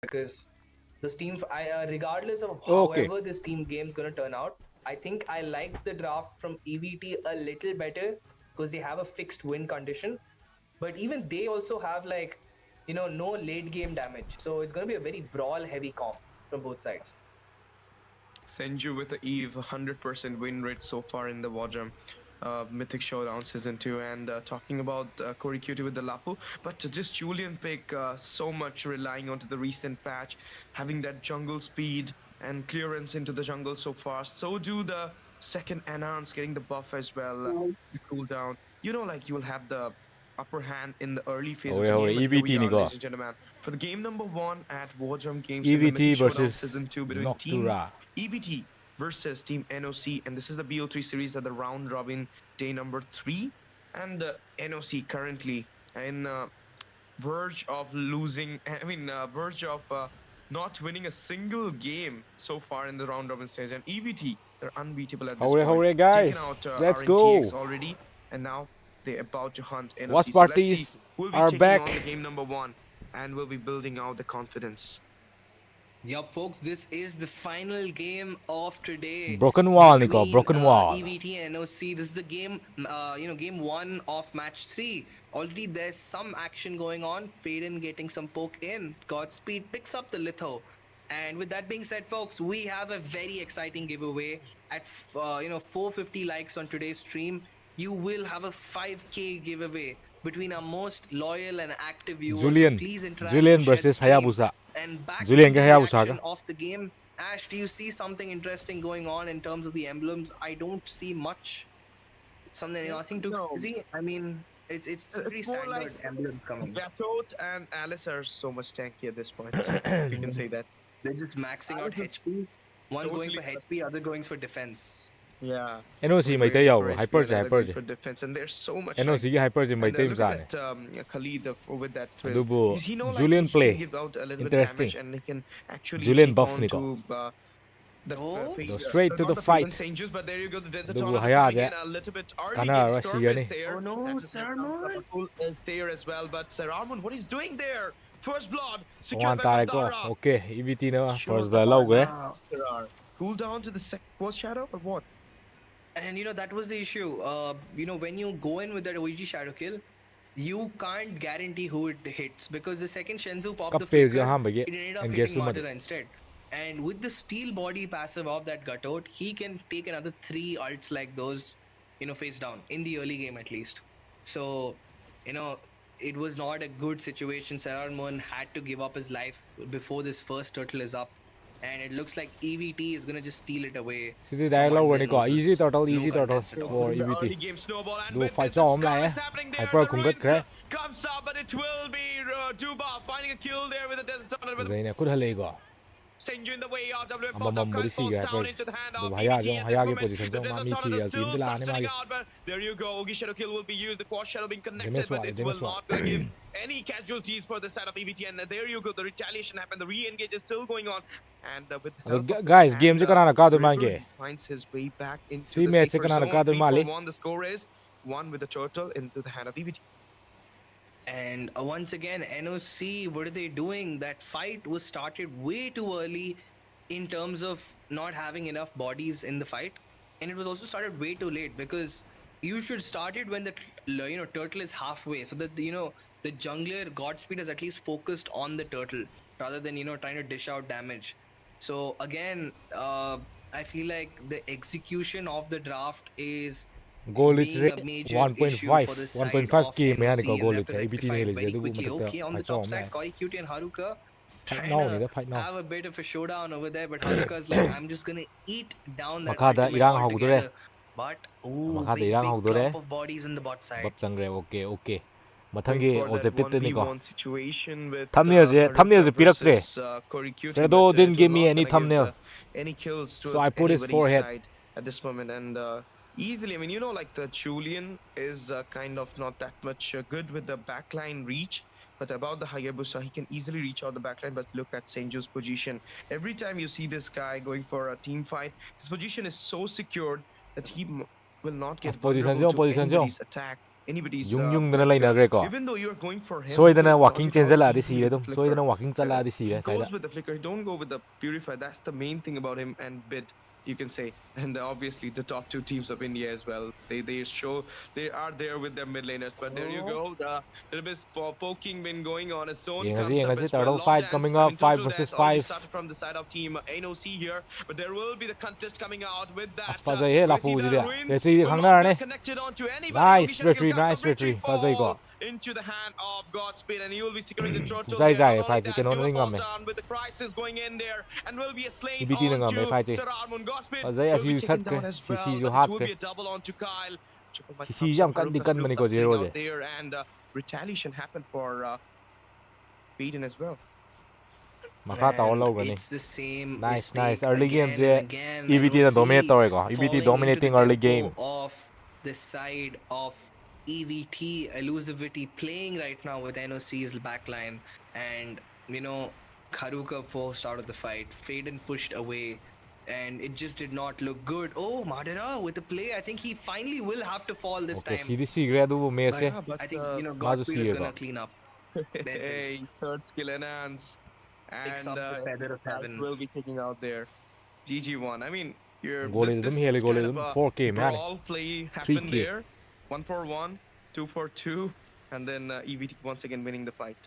because this team, regardless of Okay. however this team game is going to turn out, I think I like the draft from EVT a little better because they have a fixed win condition. But even they also have like, no late game damage. So it's going to be a very brawl heavy comp from both sides. Senju with the Eve, 100% win rate so far in the Wardrum Mythic Showdown Season 2. And talking about Corey Cutie with the Lapu, but just Julian pick so much relying onto the recent patch, having that jungle speed and clearance into the jungle so fast. So do the second Anons getting the buff as well, the cooldown. Like you'll have the upper hand in the early phase of the Hore game. And here we EVT are, niko. ladies and gentlemen, for the game number 1 at Wardrum Games in the EVT Mythic Showdown versus Season 2 between Team Noctura. EVT versus Team NOC, and this is the BO3 series at the round robin day number 3. And the NOC currently in verge of losing, verge of not winning a single game so far in the round robin stage. And EVT, they're unbeatable at this point. Hore Taken out guys, let's go. RNTX already, and now they're about to hunt NOC. Watch So let's see parties who will be are taking on the back. game number 1, and will be building out the confidence. Yup, folks, this is the final game of today. Broken wall niko, between, broken wall. EVT and NOC. This is the game, game 1 of match 3. Already there's some action going on. Faden getting some poke in. Godspeed picks up the litho. And with that being said, folks, we have a very exciting giveaway at 450 likes on today's stream. You will have a 5K giveaway between our most loyal and active viewers. Julian. So please interact Julian and share the versus stream. Hayabusa. And back Julian to ka the Hayabusa action ka? of the game. Ash, do you see something interesting going on in terms of the emblems? I don't see much. Nothing too No. crazy. I mean, it's pretty It's more standard like emblems coming. Gatot and Alice are so much tanky at this point. You can say that. They're just maxing out HP. One's going for HP, other going for defense. Yeah. NOC may tayo hyper hyper. For defense, and there's so much. NOC gi hyper may and tayo look sa at that, Khalid with that thrill. Adubo, Because he know, like, Julian he play. can give out a little Interesting. bit damage, and he can actually Julian take buff on niko. to the Oh, phase. Go straight to Not the fight. Changes, but there you go. The desert Adubo tornado haya coming aja. in a little bit early. Kana Game rush Skirp siya is ni. there. Oh no, And Sarmon! is there as well, but Sir Armon, what he's doing there? First blood One secured by tare ko. Mandara. Okay, EVT na Sure, first blood low ge. Cool down to the second shadow or what? And that was the issue. When you go in with that OG shadow kill, you can't guarantee who it hits because the second Shenzhou popped the Kapez flicker, yung hamba ge. it ended up And guess hitting who Martyra instead. And with the steel body passive of that Gatot, he can take another 3 ults like those, face down in the early game at least. So, it was not a good situation. Sararmon had to give up his life before this first turtle is up. And it looks like EVT is gonna just steal it away. Sidi dialogue from ni ko. Admin Easy versus turtle, no easy turtle contest at all. for The early EVT. game snowball and Do with fight the cho scar lai is happening there. Hyper The kungat ruins kre. comes up, but it will be Duba finding a kill there with the desert tornado. With Zai ne khud halei ko. Senju in the way, RWF Amba mam muri si ga down hyper. into the hand Do of haya EVT jo at haya this ge moment. position The jo desert mami chi tornado ya still team dila ne sustaining magi. out, but there you go. Ogi shadow kill will be used. The quad shadow being connected, Demes but why, it Demes will why. not give any casualties for the side of EVT. And there you go. The retaliation happened. The re-engage is still going on. And with the help of Guys, the game sand, se kana ka do River mange. finds his way back into See the match se safer kana zone. ka do 3 mali. for 1. The score is 1 with the turtle into the hand of EVT. And once again, NOC, what are they doing? That fight was started way too early in terms of not having enough bodies in the fight, and it was also started way too late because you should start it when the turtle is halfway, so that the jungler Godspeed is at least focused on the turtle rather than trying to dish out damage. So again, I feel like the execution of the draft is Goal being is a major 1.5 issue for the side 1.5 of k me ani NOC, ko and goal they have is to EVT rectify ne it le very du quickly. matak Okay, on the fight top cho side, mai. Koi Cutie and Haruka Fight trying now ni to da fight now. have a bit of a showdown over there, but Haruka's like, I'm just gonna eat down that Makada ultimate irang hogdore. altogether. But Makada big irang hogdore. clump of bodies in the bot side. Bab changre okay. Going Mathangi for that objective te ni ko. 1v1 situation with Thumbnail je piraktre. versus Corey Cutie, Fredo but didn't it give will me not any gonna give thumbnail. any kills to So I put his anybody's forehead. side at this moment. And easily, I mean, like the Julian is kind of not that much good with the backline reach, but about the Hayabusa, he can easily reach out the backline. But look at Senju's position. Every time you see this guy going for a team fight, his position is so secured that he will not get Position vulnerable to position anybody's attack. anybody's ꯌꯨꯡꯗꯅ like ꯂꯩꯅꯈ꯭ꯔꯦꯀꯣ even though you're going for him, ꯁꯣꯏꯗꯅ he walking dodges out ꯆꯦꯟꯖꯜꯂꯛꯑꯗꯤ easily ꯁꯤꯔꯦ with the ꯑꯗꯨꯝ flicker. ꯁꯣꯏꯗꯅ walking ꯆꯠꯂꯛꯑꯗꯤ He ꯁꯤꯔꯦ ꯁ꯭ꯋꯥꯏꯗ goes with the flicker. He don't go with the purify. That's the main thing about him and bid, you can say. And obviously the top two teams of India as well. They show they are there with their mid laners. But there you go. The little bit poking been going on. Its zone comes up as well. turtle Long fight dance. coming I up mean, 5 turtle versus dance already 5 started from the side of team NOC here. But there will be the contest coming out with that. ꯑꯁ ꯐꯖꯩꯍꯦ We see the ꯂꯥꯐꯨꯁꯤꯗꯤ ruins ꯔꯦꯐ꯭ꯔꯤꯗꯤ will not ꯈꯪꯅꯔꯅꯤ get connected onto anybody. Nice Amisha retry, got nice some retry retry. ꯐꯖꯩꯀꯣ fall into the hand of Godspeed, and he will be securing the turtle ꯄꯨꯡꯆꯥꯏ there. Not ꯆꯥꯏꯌꯦ only ꯐꯥꯏꯠꯁꯦ that, ꯀꯩꯅꯣꯅꯗꯤ Duma falls ꯉꯝꯃꯦ down with the crisis going in there, and will be a slain EVTꯅ onto ꯉꯝꯃꯦ ꯐꯥꯏꯠꯁꯦ Sir Armon. Godspeed ꯐꯖꯩ will be ꯑꯁꯤꯁꯨ taken ꯁꯠꯈ꯭ꯔꯦ down as well, CCꯁꯨ but it will ꯍꯥꯠꯈ꯭ꯔꯦ be a double onto Kyle. Triple might CCꯁꯦ comes ꯌꯥꯝ up. ꯀꯟꯗꯤ Haruka still ꯀꯟꯕꯅꯤꯀꯣ sustaining ꯖꯦꯔꯣꯁꯦ out there, and retaliation happened for Payton as well. ꯃꯈꯥ tower And ꯂꯧꯒꯅꯤ it's the same nice nice mistake early again gameꯁꯦ and again. EVTꯅ dominate NOC ꯇꯧꯔꯦꯀꯣ EVT falling into the dominating early tempo game of the side of EVT elusivity playing right now with NOC's backline, and you know Haruka forced out of the fight. Faden pushed away, and it just did not look good. Oh, Madara with the play. I think he finally will have to fall this okay time. ꯁꯤꯗꯤ ꯁꯤꯈ꯭ꯔꯦ ꯑꯗꯨꯕꯨ ꯃꯦꯠꯁꯁꯦ Yeah, but I think ꯃꯥꯁꯨ Godspeed is ꯁꯤꯔꯦꯀꯣ gonna clean up. There it is. hey, third skill enhance, Picks and up the feather of Kyle heaven. will be taking out there. GG1. I mean, you're ꯒꯣꯂꯤꯗꯤ ꯑꯗꯨꯝ this ꯍꯦꯜꯂꯤ ꯒꯣꯂꯤ kind of ꯑꯗꯨꯝ a 4K ꯃꯌꯥꯅꯤ brawl play 3K happened there. 1-for-1, 2-for-2, and then EVT once again winning the fight.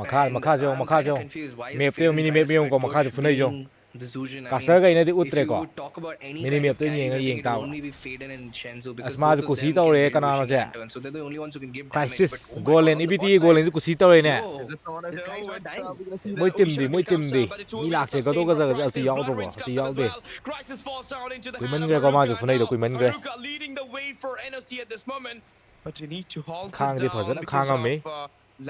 ꯃꯈꯥ And ꯃꯈꯥꯁꯦ ꯌꯦꯡꯉꯣ I'm ꯃꯈꯥꯁꯦ kind of ꯌꯦꯡꯉꯣ confused. Why is ꯃꯦꯞꯇ Faden mini trying map to ꯌꯦꯡꯉꯨꯀꯣ split ꯃꯈꯥꯁꯦ push ꯐꯨꯅꯩ ꯌꯦꯡꯉꯣ being the Zujin? I mean, ꯀꯥꯁꯇꯔꯒꯩꯅꯗꯤ if you ꯎꯠꯇ꯭ꯔꯦꯀꯣ would talk about any mini kind of ꯃꯦꯞꯇ carries, ꯌꯦꯡꯉ I think ꯌꯦꯡ it will ꯇꯥꯕ only be Faden and Shenzo because as both ꯃꯥꯁꯨ of ꯀꯨꯁꯤ them can ꯇꯧꯔꯦ very ꯀꯅꯥꯅꯣꯁꯦ efficiently turn. So they're the only ones who can give damage. Crisis But oh my ꯒꯣꯜꯂꯦꯟ god, on the EVT bot side, ꯒꯣꯜꯂꯦꯟꯁꯨ ꯀꯨꯁꯤ ꯇꯧꯔꯦꯅꯦ Is yo, it tornado? this guy's not But dying. we're gonna see ꯃꯣꯏ the ꯇꯤꯝꯗꯤ Ocean ꯃꯣꯏ comes ꯇꯤꯝꯗꯤ up, but it me will be the ꯂꯥꯛꯁꯦ sustain for ꯒꯗꯣꯛꯒꯖꯒꯁꯦ ꯑꯜꯇꯤ Crisis. Blood ꯌꯥꯎꯗ꯭ꯔꯕꯣ Rains ꯑꯜꯇꯤ comes up as ꯌꯥꯎꯗꯦ well. Crisis falls down into the hand of ꯀꯨꯏꯃꯟꯈ꯭ꯔꯦꯀꯣ Haruka, ꯃꯥꯁꯨ and ꯐꯨꯅꯩꯗꯣ now ꯀꯨꯏꯃꯟꯈ꯭ರೆ Haruka leading the way for NOC at this moment. But you need to halt it ꯈꯥꯡꯗꯤ down ꯐꯖꯅ because of ꯈꯥꯡꯉꯝꯃꯤ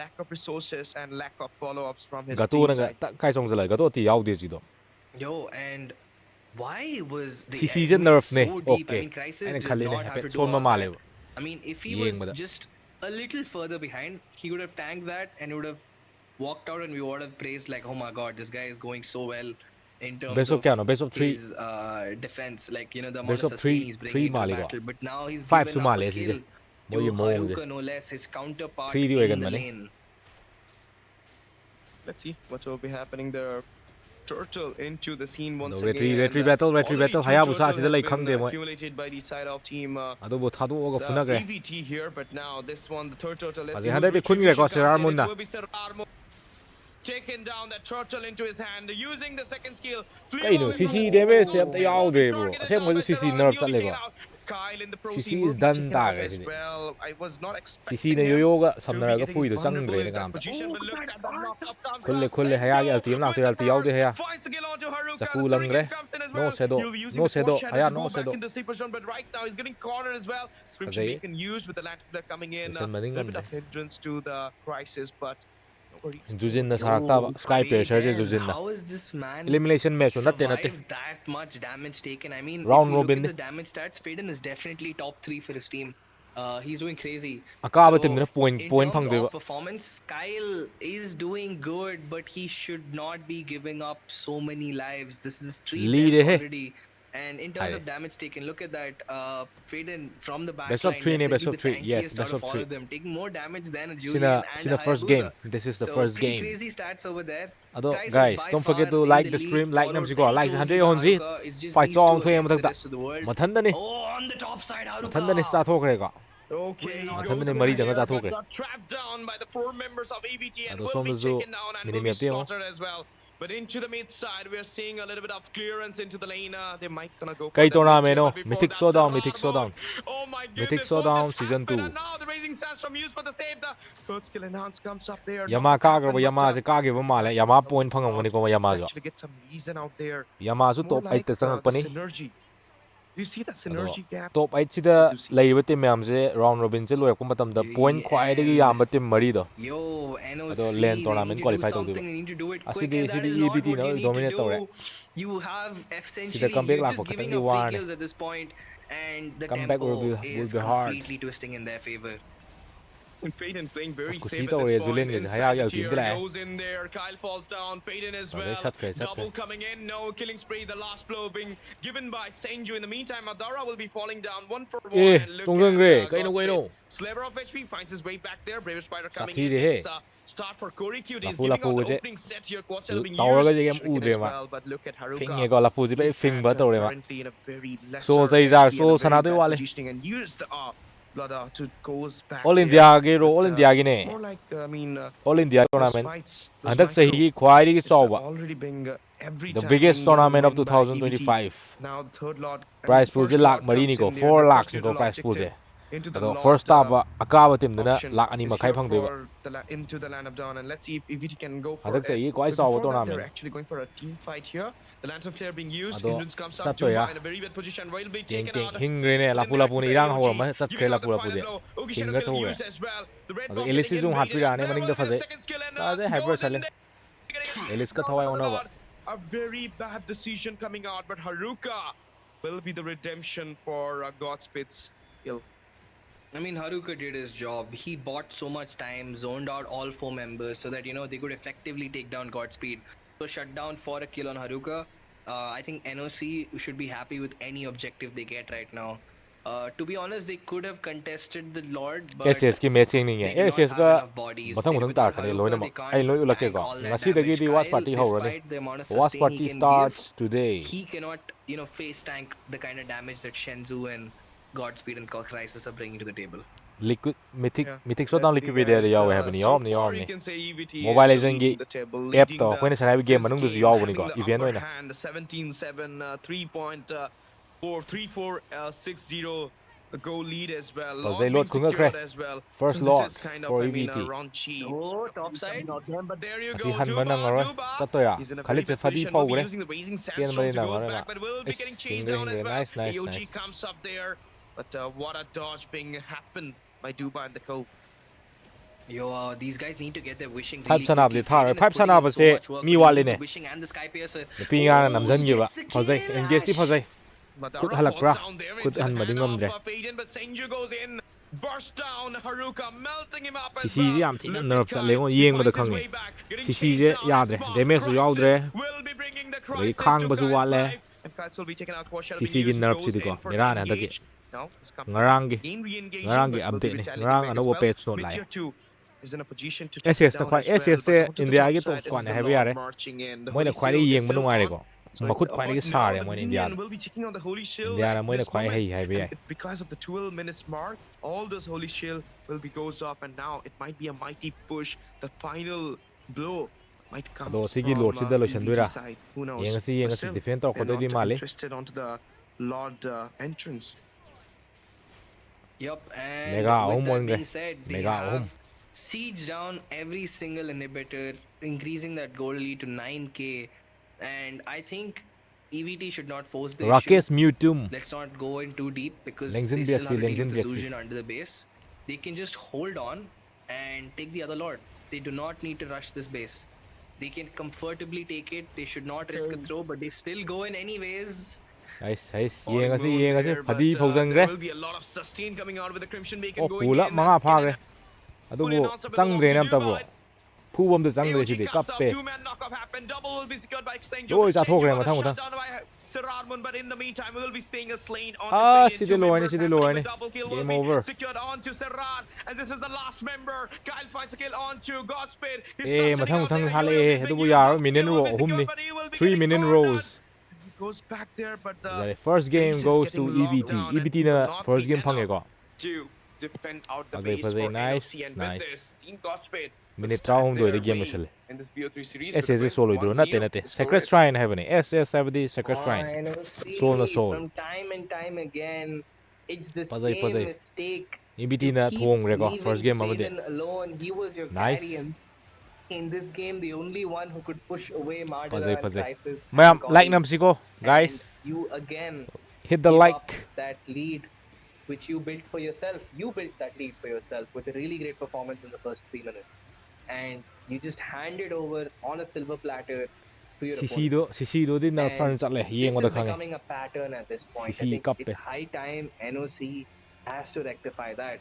lack of resources and lack of follow-ups from his team ꯒꯇꯣꯅꯒ side. ꯇꯛ ꯀꯥꯏ ꯆꯣꯡꯖꯜꯂꯒ ꯒꯇꯣ ꯑꯜꯇꯤ ꯌꯥꯎꯗꯦ ꯍꯧꯖꯤꯛꯗꯣ Yo, and why was the CCꯁꯦ enemy ꯅꯔꯐꯅꯦ so deep? I okay mean, Crisis ꯑꯩꯅ did ꯈꯜꯂꯤꯅꯦ not have ꯍꯥꯏꯐꯦꯠ to do ꯁꯣꯟꯕ all that. ꯃꯥꯜꯂꯦꯕ I mean, if he was ꯌꯦꯡꯕꯗ just a little further behind, he would have tanked that and he would have walked out, and we would have praised like, "Oh my God, this guy is going so well in terms ꯕꯦꯁ of of ꯀꯌꯥꯅꯣ ꯕꯦꯁ of 3 his defense, like you know the amount ꯕꯦꯁ of of 3 sustain he's bringing into the ꯃꯥꯜꯂꯦꯀꯣ battle." But now he's 5ꯁꯨ given up ꯃꯥꯜꯂꯦ a ꯑꯁꯤꯁꯦ kill to ꯃꯣꯏꯒꯤ ꯃꯑꯣꯡꯁꯦ Haruka, no less, his counterpart 3ꯗꯤ in the ꯑꯣꯏꯒꯟꯕꯅꯤ lane. Let's see what will be happening there. Turtle into the scene once ꯑꯗꯣ again. ꯔꯦꯇ꯭ꯔꯤ Already battle two ꯍꯌꯥꯕꯨꯁꯥ turtle ꯑꯁꯤꯗ has ꯂꯩ been ꯈꯪꯗꯦ ꯃꯣꯏ accumulated by the side of team ꯑꯗꯨꯕꯨ ꯊꯥꯗꯣꯛꯑꯒ ꯐꯨꯅꯈ꯭ꯔꯦ EVT here, but now this one, the third turtle, let's see ꯐꯖꯩ whose ꯍꯟꯗꯛꯇꯤ retribution ꯈꯨꯟꯈ꯭ꯔꯦꯀꯣ comes in. ꯁꯦꯔꯥꯔꯃꯨꯟꯅ It will be Sir Armon taking down that turtle into his hand, using the second skill. ꯀꯩꯅꯣ Clearly CC from ꯗꯦꯃꯦꯖꯁꯦ ꯑꯝꯇ Godspeed will be ꯌꯥꯎꯗ꯭ꯔꯦꯕ꯭ꯔꯣ targeted down ꯑꯁꯦꯡꯕꯁꯨ by Sir CC Armon, and nerf he will be taken ꯆꯠꯂꯦꯀꯣ out. Kyle in the pro CC scene is will be done taken out ꯇꯥꯈ꯭ꯔꯦ as CD well. I was not expecting CCꯅ him ꯌꯣꯌꯣꯒ to be ꯁꯝꯅꯔꯒ getting ꯐꯨꯏꯗꯣ vulnerable ꯆꯪꯗ꯭ꯔꯦꯅ in that ꯀꯅꯥꯝꯇ position. But look at that knock-up comes ꯈꯨꯜꯂꯦ out. ꯈꯨꯜꯂꯦ ꯍꯌꯥꯒꯤ ꯑꯜꯇꯤ ꯑꯃ ꯂꯥꯛꯇꯣꯏꯔꯦ With ꯑꯜꯇꯤ the ꯌꯥꯎꯗꯦ first, ꯍꯌꯥ finds the kill onto Haruka. ꯆꯀꯨ The swing ꯂꯪꯈ꯭ꯔꯦ hit comes in as no well. ꯁꯦꯗꯣ He'll be using no the ꯁꯦꯗꯣ force shadow ꯍꯌꯥ to no go back ꯁꯦꯗꯣ in the safe position, but right now he's getting cornered as well. Crimson ꯐꯖꯩ Beacon used with the land flare coming in. A ꯂꯣꯏꯁꯤꯟꯕꯗꯤ little bit ꯉꯝꯗ꯭ꯔꯦ of hindrance to the crisis, but no worries. ꯖꯨꯖꯤꯟꯅ Yo, ꯁꯥꯔꯛꯇꯕ sky ꯄꯤꯌꯔꯁꯔꯁꯦ Faden, ꯖꯨꯖꯤꯟꯅ how is this man elimination ꯃꯦꯠꯆꯁꯨ ꯅꯠꯇꯦ ꯅꯠꯇꯦ survived that much damage taken? I mean, if round we look at ꯔꯣꯕꯤꯟꯅꯤ the damage stats, Faden is definitely top 3 for his team. He's doing crazy. ꯑꯀꯥꯕ So, ꯇꯤꯝꯗꯨꯅ in point terms of ꯐꯪꯗꯣꯏꯕ performance, Kyle is doing good, but he should not be giving up so many lives. This is 3 deaths ꯂꯤꯔꯦꯍꯦ already. And in terms ꯍꯥꯏꯔꯦ of damage taken, look at that. Faden from the ꯕꯦꯁ of backline, 3ꯅꯦ ꯕꯦꯁ definitely of the 3 yes tankiest out ꯕꯦꯁ of of all 3 of them, taking more damage than a ꯁꯤꯅ Julian and a ꯁꯤꯅ first game Hayabusa. దిꯁ ꯏꯁ ꯗ So first pretty game crazy stats over there. ꯑꯗꯣ Crisis ꯒꯥꯏꯁ by don't far forget to in like the ꯗ lead, stream like followed ꯅꯝꯁꯤꯀꯣ very ꯂꯥꯏꯛꯁꯦ closely 100 by ꯌꯧꯍꯟꯁꯤ Haruka. It's just fight these two ꯆꯥꯎꯅ ꯊꯣꯛꯑꯦ against the ꯃꯊꯛꯇ rest of the world. ꯃꯊꯟꯗꯅꯤ Oh, on the top side, ꯃꯊꯟꯗꯅꯤ Haruka. ꯆꯥꯊꯣꯛꯈ꯭ꯔꯦꯀꯣ Okay, ꯃꯊꯟꯗꯅꯤ Godspeed ꯃꯔꯤ here, ꯆꯪꯉ but ꯆꯥꯊꯣꯛꯈ꯭ꯔꯦ got trapped down by the 4 members of EVT and ꯑꯗꯣ will be ꯁꯣꯝꯗꯁꯨ taken down and will be ꯃꯤꯅꯤꯃꯦꯞꯇ ꯌꯦꯡꯉꯣ slaughtered as well. But into the mid side, we are seeing a little bit of clearance into the lane. They might gonna go for ꯀꯩ the bridge, ꯇꯣꯔꯅꯥꯃꯦꯟꯅꯣ but before ꯃꯤꯊꯤꯛ that, showdown Sir ꯃꯤꯊꯤꯛ Armon. Showdown Oh my ꯃꯤꯊꯤꯛ goodness, what showdown just season 2 happened? And now the raising sands from use for the save. The third skill enhance comes up there. ꯌꯥꯃꯥ Not ꯀꯥꯈ꯭ꯔꯕ happened, but ꯌꯥꯃꯥꯁꯦ ꯀꯥꯈꯤꯕ ꯃꯥꯜꯂꯦ ꯌꯥꯃꯥ point ꯐꯪꯉꯝꯒꯅꯤꯀꯣ ꯌꯥꯃꯥꯁꯨ actually get some reason out there. ꯌꯥꯃꯥꯁꯨ More top like 8ꯇ the ꯆꯪꯉꯛꯄꯅꯤ synergy. Do you see that ꯑꯗꯣ synergy gap? ꯇꯣꯞ 8ꯁꯤꯗ I do see. ꯂꯩꯔꯤꯕ ꯇꯤꯝ ꯃꯌꯥꯝꯁꯦ ꯔꯥꯎꯟ ꯔꯣꯕꯤꯟꯁꯦ ꯂꯣꯏꯔꯛꯄ ꯃꯇꯝꯗ ꯄꯣꯏꯟ ꯈ꯭ꯋꯥꯏꯗꯒꯤ And ꯌꯥꯝꯕ ꯇꯤꯝ ꯃꯔꯤꯗꯣ yo, ꯑꯗꯣ NOC, ꯂꯦꯟ they need tournament to do qualify ꯇꯧꯗꯣꯏꯕ something. They need to do it quick, ꯑꯁꯤꯗꯤ and that ꯁꯤꯗꯤ is not what EVTꯅ you need to ꯗꯣꯃꯤꯅꯦꯠ ꯇꯧꯔꯦ do. You have ꯁꯤꯗ essentially ꯀꯝꯕꯦꯛ you're ꯂꯥꯛꯄ just giving ꯈꯤꯇꯪꯗꯤ up free ꯋꯥꯔꯅꯤ kills at this point, and the comeback tempo will is be hard completely twisting in their favor. Payton playing very Ku safe si at to this re point. Julian ge Inside haya the ya tier, tin dile goes in there. Kyle falls down. Payton as well. Sat Double coming in. No killing spree. The last blow being given by Senju. In the meantime, Adara will be falling down 1-for-1. Eh, And look Zhongzheng at re, kaino Godspeed. kaino. Sliver of HP finds his way back there. Brave Spider coming Sathi in. de he. It's a start for Corey Cutie. He's Lapu giving out lapu the je. opening set here. Quad cell being Tower ga used. je game Shuriken u de as ma. well. But look at Fing Haruka. ye go lapu je be He's fing at, ba to re ma. currently in a very lesser So zai jar HP so and a very sana de bad wale. positioning and used the blood to goes back All there. India ge ro, all But, India ge it's ne. more like I mean All India those tournament. fights, those Andak sahi micro gi khwai gi is chawba. already being every The time biggest being tournament of win by EVT. 2025. Now the third lot and Prize pool je first lakh lot mari ni comes ko in there, 4 the lakhs first ni ko neutral prize pool je. objective into the Ado lot first up akaba team dina option lakh ani is makai here phang de ba. for into the land of dawn, and let's see if EVT can go for Andak it. sahi khwai But chawba before that, tournament. they're actually going for a team fight here. The lancer player being used. Ado Hindrance comes up. satto ya. Duma in a very bad position. Will be Ting taken ting out. hing re ne lapu lapu ni irang ho ma chat khre lapu lapu de. Hing ga chau ge. Ado Elise jung hat pi ra ne maning da phase. Ta je hyper chale. Elise ka thawai ona ba. A very bad decision coming out, but Haruka will be the redemption for Godspeed's kill. I mean, Haruka did his job. He bought so much time, zoned out all 4 members so that, they could effectively take down Godspeed. So shut down for a kill on Haruka. I think NOC should be happy with any objective they get right now. To be honest, they could have contested the Lord, but SS ki matching ni they nge. did not SS have ka enough bodies. mathang mathang Without tar kane Haruka, loi na they ma. can't Ai loi ulak ke tank ko. all that Ngasi dagi damage. di watch Kyle, party ho rane. despite the amount of Watch sustain party he can starts give, today. he cannot, face tank the kind of damage that Shenzhou and Godspeed and Crisis are bringing to the table. Liquid mythic Yeah. mythic showdown Let's see, liquid de guys. yaw have ni So yom ni far, yom you ni. can say EVT Mobile is Legends leading gi the table, app leading to the ko ne sanai game this manung du game, yaw ni having ko. the Event upper oi na. hand, 17-7, 3-4-6-0, the goal lead as well. Cause Lord they being load kunga secured kre. as well. First So lot this is kind for of, EVT. raunchy. Oh, top side. Out there, but there you Asi go, han manang ngaro. Duba. Chat to ya. He's in a very Khalit se bad fadi position. Will phau be gre. using the raising Sien sandstorm mari to na goes ngaro back, na. but will be Is getting chased hingre down as hingre. well. Nice nice AOG nice. comes up there, but what a dodge being happened by Duba and the co. Yo, these guys need to get their wishing Pipe really sanab quickly. de thar. Faden is Pipe putting sanab in so se much work, mi but he wale needs the ne. wishing and the Sky Piercer. The pinga na Oh, namjan he gi ba. gets the Phosai kill, engage ti Ash. phosai. Kut Madara halak falls bra. down there Kut into the han mading hand ngam of je. Faden, but Senju goes in, bursts down Haruka, melting him up as Sisi well. ji am thina Look nerf at chat Kai, le ngo he yeng ba da finds his khang way ni. back, getting Sisi chased je down ya as de. well. Damage yaw Crisis dre. will be bringing the Gai crisis khang to ba su Kyle's wat le. life, and Kyle's will be taken out. Quad shall be Sisi gi used, nerf goes si di ko. in for Nira na dagi. engage. Now it's coming. Ngarang gi. Game re-engaging, Ngarang gi but will be update ni. retaliating Ngarang back ano as wo well. patch note Mid lai. tier 2 is in a position to take it SS ta down khwai as well, SS but se onto the India top gi top side, it squad is ne the have Lord yare. marching in. The Moi na Holy khwai Shield yeng is manu still ngai re on. ko. So Makut khwai gi now sar the mo India. minion will be checking on the Holy Shield India na at moi na this khwai moment. hai bi ai. And because of the 12 minutes mark, all those Holy Shield will be goes off, and now it might be a mighty push. The final blow might come Ado from sigi Lord si da lo shandui EVT ra. side. Who knows? Yeng si But still, defend to they're ko di not mali. interested onto the Lord entrance. Yup, and Mega with ahum that on being gre. said, they Mega ahum. have siege down every single inhibitor, increasing that gold lead to 9k. And I think EVT should not force the issue. Rakesh Mutum. Let's not go in too deep because Lengzin they still BXC, have to deal Lengzin with the BXC. Zujin under the base. They can just hold on and take the other Lord. They do not need to rush this base. They can comfortably take it. They should not risk a throw, but they still go in anyways. Nice, nice. Falling Yeng moon si there, but, phadi phojang there gre. will be a lot of sustain coming out with the Crimson Bacon Oh going pula in. manga pha In gre. an Adu fully bo announced with chang along dre to nam ta bo. Dubai. Phu bom de chang dre si AOG de comes kap up, pe. two-man knockoff happened. Double will be secured by Exchange. Oi, cha thok re Exchange mathang was mathang. shut down by Sirarmun, but in the meantime, we will be staying a slain on Ah, Payton. si Two de lo members si de happening lo with ni. double kill will Game be over. secured onto Serran, and this is the last member. Kyle finds a kill onto Godspeed. He's Eh, sustaning out there. mathang Yo-yo is hale. being Adu bo used. yar Double minion kill will ro be hum secured, ni. but he will be 3 getting minion cornered. rows. He goes back there, but The first game base is goes to getting locked EVT. down, and EVT he will na not first be game phang enough ko. to defend out the Fazai, base fazai. for Nice, NOC, and nice. with this, Team Godspeed will Minute start round do their the game way chale. in this BO3 series. SS with a win, solo idro na 1-0. tenate. The score Sacred is Shrine have ni. SS have the Sacred I Shrine. know, see, Soul na soul. from time and time again, it's the Pazai, same pazai. mistake. EVT You na keep thong re ko. leaving First game amade. Faden alone. He was your Nice. carrion. In this game, the only one who could push away Pazai, Mardana and pazai. Crisis. Mayam and like Colin. nam si ko. Guys, And you again hit the give like. up that lead which you built for yourself. You built that lead for yourself with a really great performance in the first 3 minutes. And you just hand it over on a silver platter to your opponent. Sisido din na And fan chat le. Yeng This mo da is khang. becoming a pattern at this point. I Sisi think cup it's eh. high time NOC has to rectify that.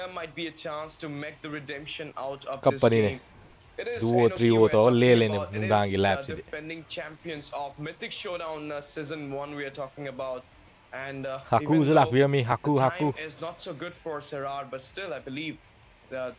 there might be a chance to make the redemption out of this Company ne game. It is 2-3 NOC 2 we're to le talking lene about. It nungdangi is lap sidi defending champions of Mythic Showdown Season 1 we are talking about. And even Haku's though lakpirami, the Haku, time Haku. is not so good for Serrar, but still, I believe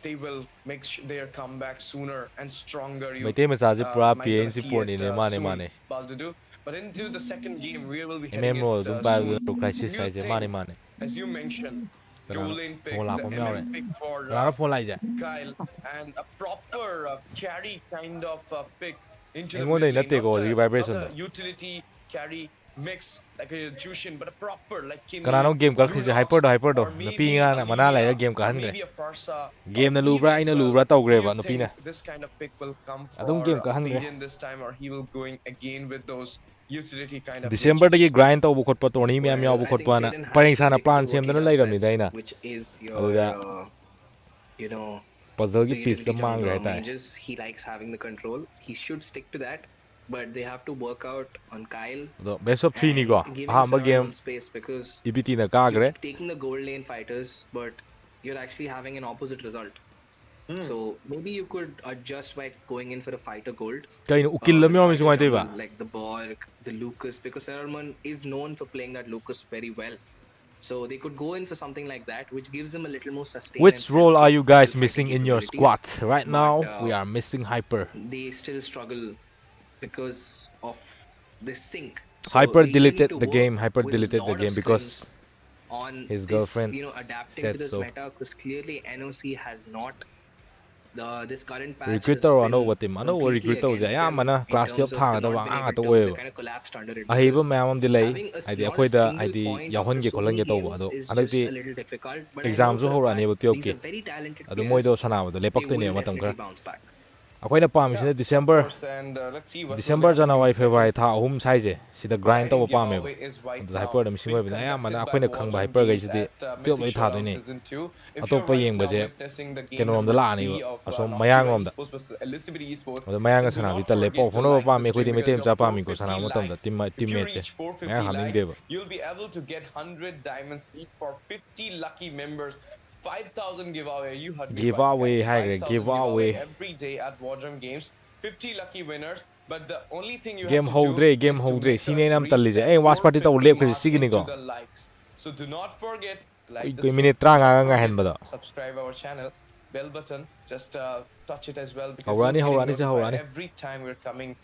they will make their comeback sooner and stronger. You Maitai machaje pura might gonna PNC see port it ni mane soon, mane. Baldudu. But into the second game, we will be heading it MMO dum soon. pai crisis Do you size think, mane. as you mentioned, dual Kanana lane pick, phone the lakpa MM myaure. pick for Kanana phone lai ja. Kyle, and a proper carry kind of pick into the Aingonda mid lane, inatte ko ji not vibration a do. utility carry mix like a Jushin, but a proper like Kimmy, Kanano game ka khise hyper Lunox, do. or Napi maybe a nga mana lai Lilia, game ka or hangre. maybe a Farsa, or Game na Eve lubra as ina well. lubra tau Do gre you ba napi na. think this kind of pick will come Adum game for ka hangre. Vijay this time, or he will going again with those utility kind of December dagi natures? grind tau bu khotpa toni mi am yaw Well, bu I think khotpa na. Faden has Pareng to sana stick to plan what sem he dana does lai ram ni best, daina. which is Aduda your, you know, puzzle the ki piece utility mang jungler rehta hai. mages. He likes having the control. He should stick to that, but they have to work out on Kyle Do best of 3 ni and ko. giving Ahamba Serral game more space because EVT na ka you're gre. taking the gold lane fighters, but you're actually having an opposite result. So maybe you could adjust by going in for a fighter gold. Kaino ukil lam yaw mi fighter sumai te jungle ba. like the Borg, the Lucas, because Seralman is known for playing that Lucas very well. So they could go in for something like that, which gives them a little more sustain. Which and role are self-care you guys fighting missing in your capabilities. squad? Right But, now we are missing Hyper. They still struggle because of the sync. So Hyper they either need deleted to the work game. Hyper with a deleted the lot of game because scrims on his this, girlfriend adapting said to this so. meta, because clearly NOC has not. This current patch Recruiter has or been another team. Ano completely recruiter against ya them mana in class terms job of thang them da not wang being ang able to to. we. They kind of collapsed under it Ahiba because mayam delay. having Id not a akhoi da single id point yahon after ge so kholang many ge to ba games do. is Anak just ti a little difficult. But I know exam for zo a ho fact rani bu tiok these ki. are very talented Adu moi do players. sana ba do lepak They te ne will matam definitely kra. bounce back. Akhoi na pam sine Of December course, and let's see what will December happen in January the second. February tha ahum size sida grind to Fighting pa me ba. giveaway is right Adu now hyper dam singoi being ba ya mana conducted by akhoi na khang ba Warzone hyper ga Games sidi at tiok Mythic loi tha do Showdown ni. Season 2. If you're Atop pa right yeng ba now je witnessing the game kenom da number la ni 3 ba. of Aso Noctua mayang rom da. Esports versus Elicity Esports, Adu mayang then ga do sana bi not talle po forget to hono like pa the me khoi stream di because metem your cha pa mi ko sana 450 matam da likes, team if you match. reach Mayang 450 haming likes, de ba. you'll be able to get 100 diamonds each for 50 lucky members. 5,000 giveaway. You heard me right, Giveaway guys. hai gre 5,000 giveaway giveaway. every day at Warzone Games. 50 lucky winners. But the only thing you have Game to do game is to holdre make sine us nam reach talli je that ei watch party to 450 lep khisi mark sigini into ko the likes. So do not forget, like the ko stream. minute Do tranga not nga forget hen bada subscribe our channel. Bell button, just touch it as well because you'll hawrani be getting hawrani se notified hawrani every time we're coming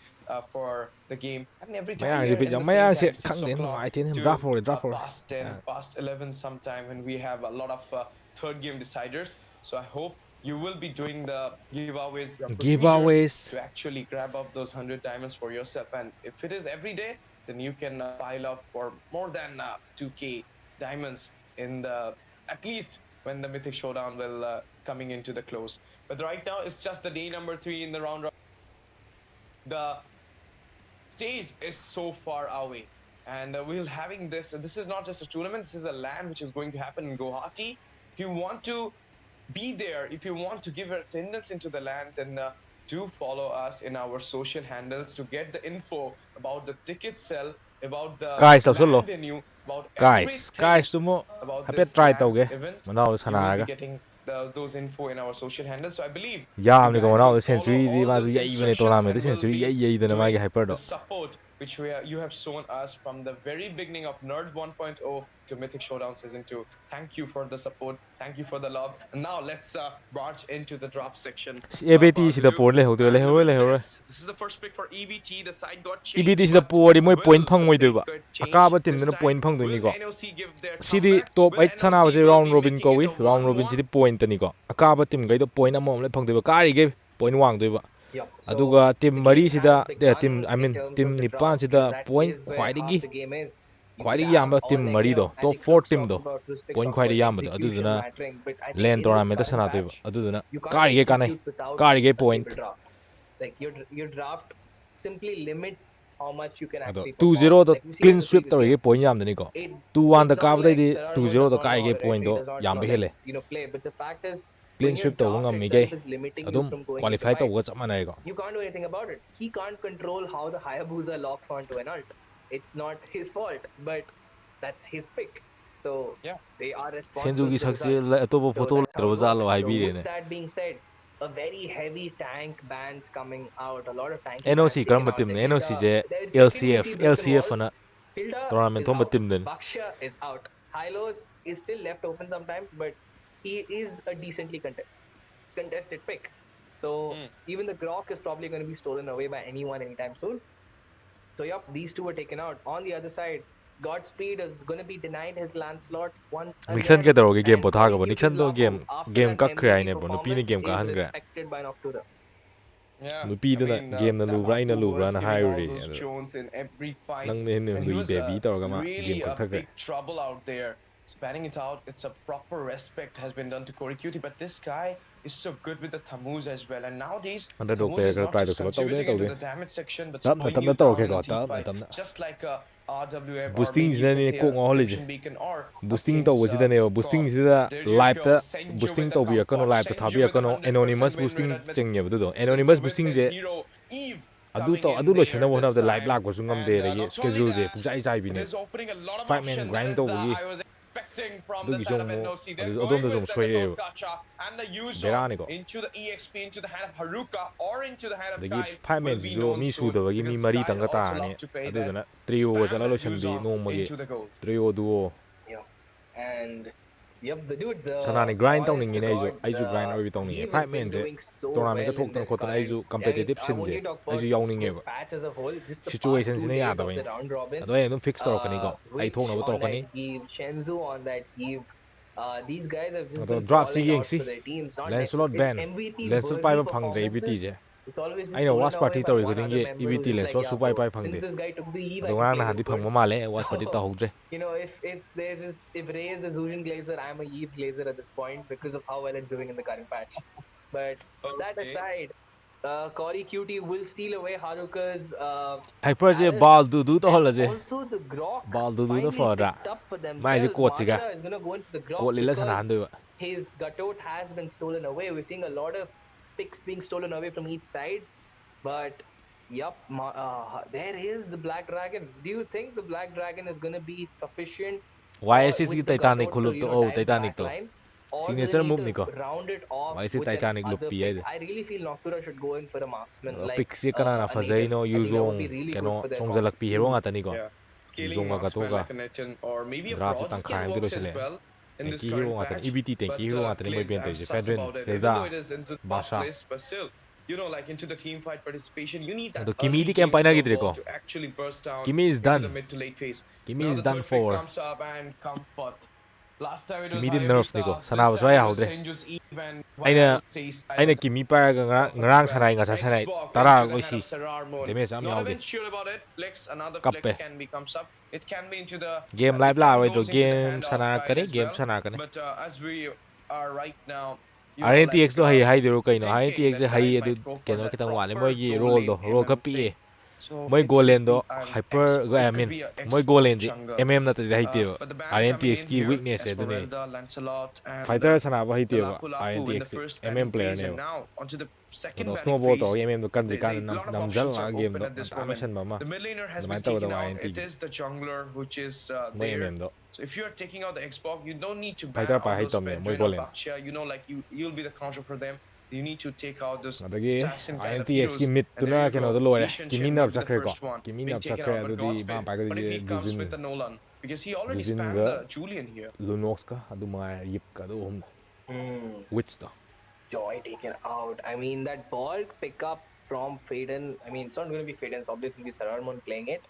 for the game, and every time mayang we je are in pijam the same mayang se time, 6 khang den o'clock ngai tin to drop for past 10, past 11 sometime when we have a lot of third game deciders. So I hope you will be doing the giveaways, the procedures giveaways to actually grab up those 100 diamonds for yourself. And if it is every day, then you can pile up for more than 2k diamonds in the, at least when the Mythic Showdown will coming into the close. But right now it's just the day number 3 in the round. The stage is so far away, and we'll having this is not just a tournament, this is a LAN which is going to happen in Guwahati. If you want to be there, if you want to give attendance into the LAN, then do follow us in our social handles to get the info about the ticket sale, about the guys LAN venue, about guys everything tumo about happy this try LAN tauge event. manao You will be sana getting those info in our social handles. So I believe ya you amni ko guys manao will follow century di all ma those ya ibane instructions tournament and will century be ya dana ma doing ga hyper the do support which you have shown us from the very beginning of Nerd 1.0 to Mythic Showdown Season 2. Thank you for the support. Thank you for the love. And now let's march into the drop section. EVT sida por le hodre le hore This is the first pick for EVT. The side got changed. EVT sida por di moi point phang moi doi ba akaba team This na time, point phang doi ni will ko NOC give their sidi comeback? top Will 8 sana ba NOC se will round be robin making ko it wi a round robin 1-1? sidi point ni ko akaba team gai do point amo le phang doi ba kari ge point wang doi ba aduga team mari sida team I mean team nipan sida point khwaidigi khwaidigi yamba team mari do top 4 team do point khwaidigi yamba do aduduna lane tournament sana doi ba aduduna kari ge kanai kari ge point Like your draft simply limits how much you can ado actually 2-0 do Like we see clean in the sweep previous tawai ge game. point yam dani ko It 2-1 da looks ka now ba like di Sararman 2-0 does do not kai know ge how to point referee do does not yam know be how to, hele play. But the fact is, clean when your sweep to draft ngam mi itself gai is limiting you adum from going into qualify to fights, ga chamana ko you can't do anything about it. He can't control how the Hayabusa locks onto an ult. It's not his fault, but that's his pick. So Yeah. they are responsible senju gi for the sakse result. to bo So photo that's how ro it jalo works. hai So bi with ne that being said, a very heavy tank bans coming out. A lot of tanky bans NOC came karam out. team There ne is NOC je there is second we LCF see broken LCF walls. na tournament thomba team den Baksha is out. Hylos is still left open sometimes, but he is a decently contested pick. So even the Grok is probably going to be stolen away by anyone anytime soon. So yep, these two were taken out. On the other side, Godspeed is going to be denied his Lancelot once Nixon again. ke taro ge game And po thaga bo Corey Nixon Cute's to Lapu, after game that kak kre ai MVP ne bo no pi ni performance, game ka is han gra respected by Noctura. nu pi da game na lu bra ina lu bra na hai ri Jones in every nang fight, ne ne and he lu was baby taro ga ma really game a kak thak big trouble out there. Spanning it out, it's a proper respect has been done to Corey Cutie, but this guy is so good with the Thamuz as well. And nowadays, underdog Thamuz player is ka not try to just solo tau de contributing tau into de the damage section, but tap na slowing you taro down ke in ko a deep tap fight, na just like a RWM, or boosting maybe you sida can ni say ko a ngo holi Crimson Beacon or a boosting King's tau sida ne boosting God. sida There you live go, ta Senju boosting with the tau bi ka no comfort, live ta Senju thabi with ka no 100% anonymous win rate boosting at cheng ye do Senju anonymous with boosting his je hero Eve adu coming to in adu lo there chana bo na this da live time. lag ko sungam de And de not only schedule je that, pung chai bi it ne is opening a lot of 5 man options that grind is tau bi I was expecting from du the gi side jong of mo NOC. They're adom going da with jong the sway Gatot Kacha, and the use of berani ko into the EXP, into the hand of Haruka, or into the hand of dagi Kyle 5 man will be jo known mi su soon, da gi mi because mari Kyle tang ka ta also ne love to play adu that, da na trio spam chala lo that chan use bi on no ma gi into the gold. trio duo Yeah. And yep, the dude, sanani the grind tau honest ning to ne God, ai ju grind oi tau ning Eve has 5 been man je doing so tournament ka well thok in tan this khot tan ai current. ju I mean, competitive I sin won't je even talk ai about ju yawning mid ne patch as a whole. Just the past situation 2 sine ya days da of bai the round robin, ado ai dum fix tor kani ko ai thok which na bo tor on that kani Eve, Shenzhou on that Eve, these guys have just ado been drop si balling yeng out si for their teams. Not Lancelot necessarily, it's ban MVP Lancelot pai worthy ba phang dre EVT performances. je It's always just aina stolen watch away party by tori one khuding other ge member EVT who's just like, Lancelot yeah, su pai bro, pai phang since de this guy took the Eve, I ado should ngang play na han this di phang good. ma male watch party So, ta hogre if Ray is the Zujin Glazer, I'm a Eve Glazer at this point because of how well it's doing in the current patch. But that Okay. aside, Corey Cutie will steal away Haruka's hyper je Alice, ball du du to and hola je also the Grok ball du du na finally fodra picked up for mai je themselves. coach ga Manila is gonna go into the Grok coach lila sana because han do his Gatot has been stolen away. We're seeing a lot of picks being stolen away from each side, but yep, there is the Black Dragon. Do you think the Black Dragon is gonna be sufficient YSS ki with the Titanic Gatot to khuluk to oh tie the Titanic back to line, or do they signature need move to ni ko round it off YSS with an Titanic look other pi pick? ai I really feel Noctura should go in for a marksman like pick si kana na a fazai native. no I think that would be yuzong really good keno for their song comp. jalak pi hero nga tani ko Yeah. Scaling yuzong ga to marksman ga like a Netin, or maybe a drop si Prod tangkha can am de work lo as chele well in this tanki hero current nga tani patch. EBT tanki But hero nga tani moi Clint, ben I'm te sus Fedrin about it. Even Hilda though it is into the top Basha list, but still, like into the team fight participation, you need that ado Kimi early di game campaign na snowball gidre to actually burst down Kimi is into the done mid to late phase. Kimi Now is the done third pick for comes up, and Comfort. Last time it was Kimi di nerf ni ko Hayabusa. This sanaba so time ay it was hawdre Senju's Eve, and aina Vitality aina silent Kimi pa ga Comfort as ngrang well. sanai nga sa Next sanai walk into tara the ko hand of si Sarar Moon. damage am Not yawde even sure about it. Flex, another flex kappe can be comes up. It can be into the game live it la can ro goes into the game hand of sana Kyle kane as game well. sana kane But as we are right now, RNTX do hay do kaino thinking RNTX that hay Kyle adu might go for keno that kitang wale proper moi gi goal roll lane do roll ka MM pi thing. So moi it goal could lane do be an hyper go I it could mean be an moi expo goal lane ji jungle. MM na ta hay te But the ban coming RNTX in ki here, weakness e dune Esmeralda, Lancelot, and fighter sana ba hay the te ba Lapu Lapu in the RNTX first banning MM player phase, ne and now onto the second do banning snowball to phase. MM do kan kan A lot of namjal options la are game open do at this ta moment. mission ba ma The mid laner has been dumain taw da taken out. It RNTX is the jungler which is moi there. MM do So if you're taking out the Xbox, you don't need to ban fighter pa all hay those to me moi Fedrin or goal lane Baksha. Like you'll be the counter for them. You need to take out those adagi assassin kind of INTX ki heroes. mid And there tuna you keno do go. lore Lee kimi Chen nerf will be the sakre ko first one kimi being nerf taken sakre out. But adu di ba Godspeed, pa ga what if he di comes Jujin with the Nolan? Because he already Jujin spammed ga the Julian here. Lunox ka adu ma yip ka do hum which to Joy taken out. I mean, that ball pickup from Faden. I mean, it's not going to be Faden. It's obviously going to be Saramon playing it.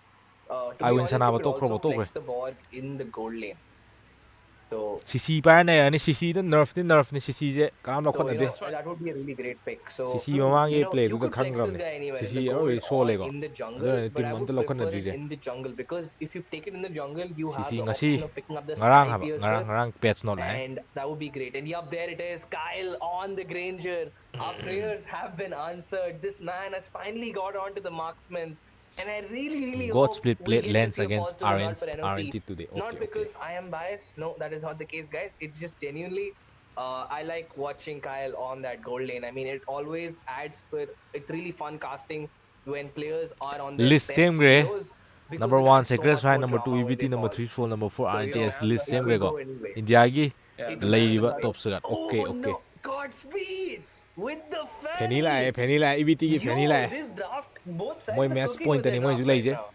To I be win honest, you sana ba could to also kro flex the ball in the gold lane. So, CC pa na yani CC the nerf ni CC je kam la so khona you de know, that would be a really great pick. So, CC mama ge play you du da could flex khang ram this ne guy anywhere in the CC gold already so or le go in the jungle, adu but I team would am to prefer khona it je in the jungle because if you take it in the jungle, you have CC the ngasi option of picking up the ngarang ha snipe ngarang piercer, ngarang patch no lai and that would be great. And yup, there it is, Kyle on the Granger. Our prayers have been answered. This man has finally got onto the marksman's, and I really God hope split we play get to lens see a against positive result for NOC. RNT today Not okay because I am biased. No, that is not the case, guys. It's just genuinely. I like watching Kyle on that gold lane. I mean, it always adds for. It's really fun casting when players are on their list best same gray heroes because number it 1 adds so Sacred much Shrine, more number 2 drama when EVT, they number fall. 3 Soul, number 4 So RNTS Samantha list it same here. gray will go go anyway. India gi Yeah, It the will man go in lay ba anyway. white. top sugar okay Oh okay no, Godspeed with the penny la EVT gi penny Yo, la this draft, both moi sides are match cooking point with their ni moi draft ju lay right je now.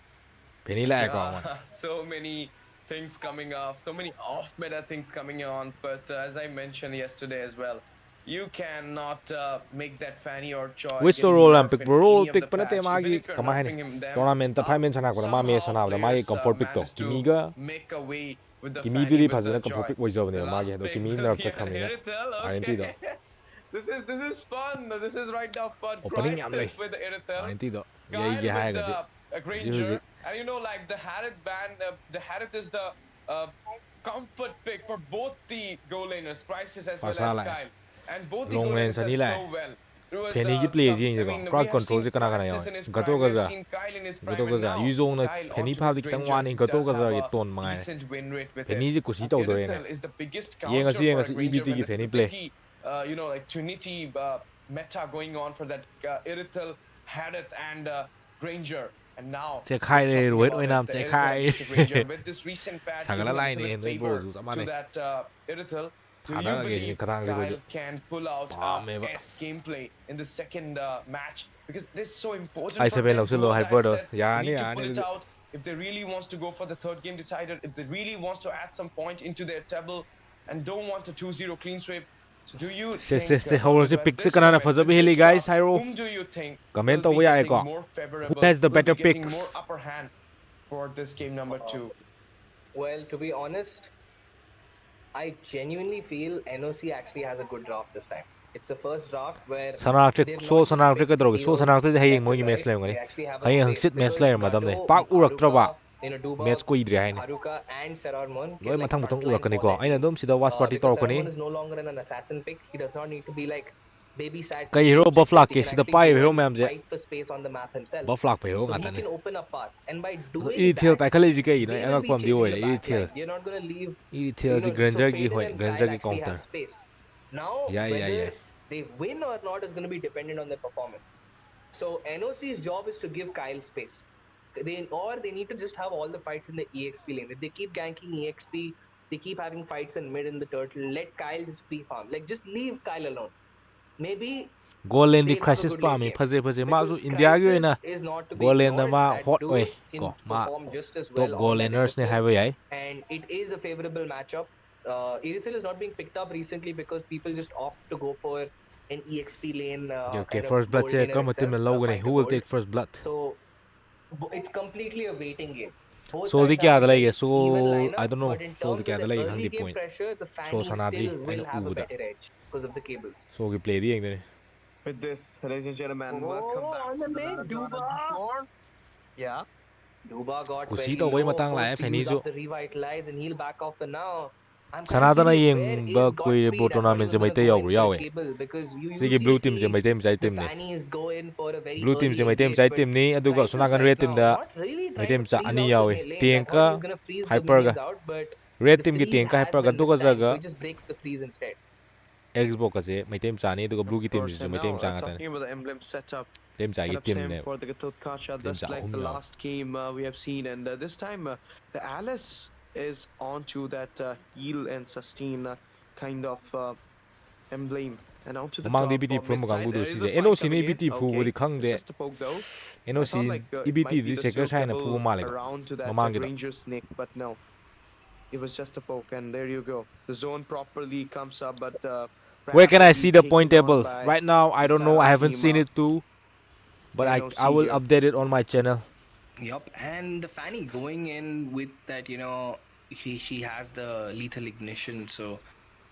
Penny like one. So many things coming up, so many off-meta things coming on. But as I mentioned yesterday as well, you cannot make that Fanny or Choi Which getting role nerfed pick in role any of the pick panate patch. Even magi if you're kamahane nerfing them, tournament ta 5 men sana ko ma me somehow sana da magi players comfort pick to manage to Kimiga make a way with the Kimi Fanny dudi with phazana the comfort Choi. pick was The jobne magi last do pick Kimi will nerf be cha an khamina Irithel. guarantee do Okay. This is fun. This is right now fun. opening am lay Crisis with the Irithel. guarantee do yai Kyle ge with hai ga di the Granger, and like the Harith band, the Harith is the uh, comfort pick for both the goal laners, Crisis as well first as la Kyle, and both the long goal range laners are sani la so well. There was Penny ki play some. ji I ko mean, we crowd have control seen je kana kana yaw Crisis in his gato prime, we have gaza seen Kyle in his gato prime, and gaza now yuzo na Kyle Penny onto phal his dik tang Granger. wani He gato does have gaza ge a ton mangai decent win rate with Penny it. ji kusi taw dore ne Irithel is the biggest yenga counter si for yenga a si Granger EVT when ki the Penny play EVT, like Trinity meta going on for that Irithel, Harith, and Granger. And now se we're khai le talking rohit about it, oinam the se Irithel khai against the Granger. With this recent patch sagala giving a lai little bit ne noi bo favor zu to samane that Irithel, do thada you ge ni believe katang se ko Kyle can pull out pa me ba S gameplay in the second match? Because this is so ai important for se ben them. lo se lo Dual hyper Dice do said ya they ni need to ya pull ni it out if they really wants to go for the third game decider, if they really wants to add some point into their table and don't want a 2-0 clean sweep. So do you think, se hor se Margito, at pick se this kana na moment, faza with bi heli this draw, guys hairo whom do you think comment will to be ya getting ko more who favorable, has the will be better getting more picks upper hand for this game number 2? Well, to be honest, I genuinely feel NOC actually has a good draft this time. It's the first draft where Sanartrick they've so not just Sanartrick picked kadro so heroes Sanartrick hayeng left moi and gi match right. le They ngani actually have a hayeng space hangsit match because le madam ne Gato, pak urak traba Haruka, Duba, match ko idre hain Haruka, and Serarmon loi can like mathang mathang urak frontline kani all ko aina NA. dum sida watch party Because tor kani Serarmon is no longer an assassin pick. He does not need to be like babysat kai for the hero buff objectives. lak He ke can sida actually pai go hero and ma'am je fight for space on the map himself. buff lak pe hero So he ngata ne can open up paths, and by do doing irithel that, pa khale ji kai no they will angak be pam di chasing oi the back irithel line. You're not going to leave, irithel ji so granger gi Faden hoi and granger Kyle gi actually counter have space. Now, yeah whether they win or not is going to be dependent on their performance. So NOC's job is to give Kyle space. They need to just have all the fights in the EXP lane. If they keep ganking EXP, they keep having fights in mid in the turtle, let Kyle just free farm. Like, just leave Kyle alone. Maybe goal lane di they'll have a crisis good pa lane mi game. phaje phaje ma su Because india gi Crisis na is not to be goal lane da ignored. ma That hot oi dude ko can ma perform just as top well goal on that laners ne Irithel. hai ai And it is a favorable matchup. Irithel is not being picked up recently because people just opt to go for an EXP lane okay kind of first blood gold che laner kam team itself, low gani fighter who will gold. take first blood So it's completely a waiting game. Both so di sides kya have a dalai very so even lineup, I don't know but in so di terms kya of the dalai hang early di game point pressure, the so Fanny sanadri still aina will have a uda better edge because of the cables. so gi play di yeng ne With this, ladies and gentlemen, welcome back On the to mid, another Duba. Floor. Yeah. Duba got kusi very to wai low, matang la forced to Fanny use jo up the revitalize, and he'll back off for now. I'm kind of sanadana curious, yeng where ba is koi bo Godspeed? I'm not tournament even je going to maitai go yaw in for a yawe cable because you sigi blue usually team je see maitai mjai the team ne Fannies go in for a very blue team early je maitai engage, mjai but team ni aduga Crisis sunagan right red team now, da not really maitai trying to mcha freeze ani out yawe the lanes. I thought tenka he was going to freeze the hyper ga minions out, but red the team ki freeze tenka has hyper ga been duga this time, jaga so he just breaks the freeze instead. Xbox ase maitai mcha ni aduga blue ki Of team course, je and maitai now mcha ngata ne talking about the emblem setup, team cha gi setup team same ne for the Gatot Kacha, team just cha like hum the yaw last game we have seen, and this time the Alice is onto that heal and sustain kind of emblem. And onto the mamang top EBT of from mid side, gangu do there is si a je fight NOC ni coming in. EBT fu Okay, di khang it's de just a poke though. I NOC thought like it EBT might be di the checker china fu suitable ma le around to that mamang gi do Ranger snake, but no, it was just a poke, and there you go. The zone properly comes up, but where can I rapidly see the point taken on table by right now? I the don't know, I Saran haven't team seen it too, but I NOC will here. update it on my channel. Yup, and the Fanny going in with that, she has the lethal ignition, so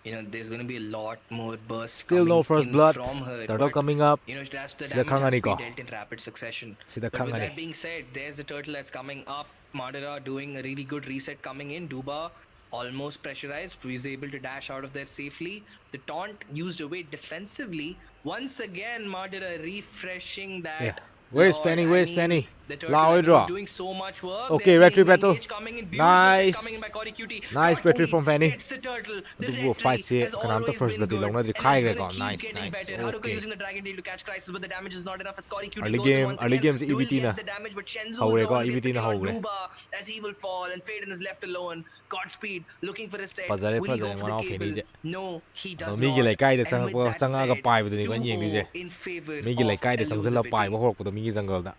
there's going to be a lot more bursts Still no coming first in blood. from her. Turtle But coming up. the Sida damage has to be Kangani ko. dealt in rapid succession. Sida But with Kangani. that being said, there's the turtle that's coming up. Madara doing a really good reset coming in. Duba almost pressurized, was able to dash out of there safely. The taunt used away defensively. Once again, Madara refreshing that. Yeah. Where's Lord, Fanny? Where's Fanny? The turtle Lao is draw. doing so much work. Okay, There's retry the battle. engage coming in. Beautiful set coming in by Cory Cutie. Nice Cory retry from Fanny. gets the turtle. The Adugo fight retry se has kanam ta always first been blood good, long na and dikhai it's ga gonna ko. keep Nice, getting nice. better. Haruka Okay. using the Dragon Tail to catch Crisis, but the damage is not enough as Cory Cutie Early goes in game, once early again. games They will EVT na. get the damage, but Shenzu Haure is the ko, one who gets EVT na secure haure. Duba as he will fall, and Faden is left alone. Godspeed looking for a set. Pazare Will he go pazare for the one off cable? ni je. No, he does Migi not. lai kai de And with that sanga ga said, pai bu ni ko yeng ni je. 2-0 in favor Migi lai of kai de sangzala pai elusivity. ba hok ko Migi jungle da.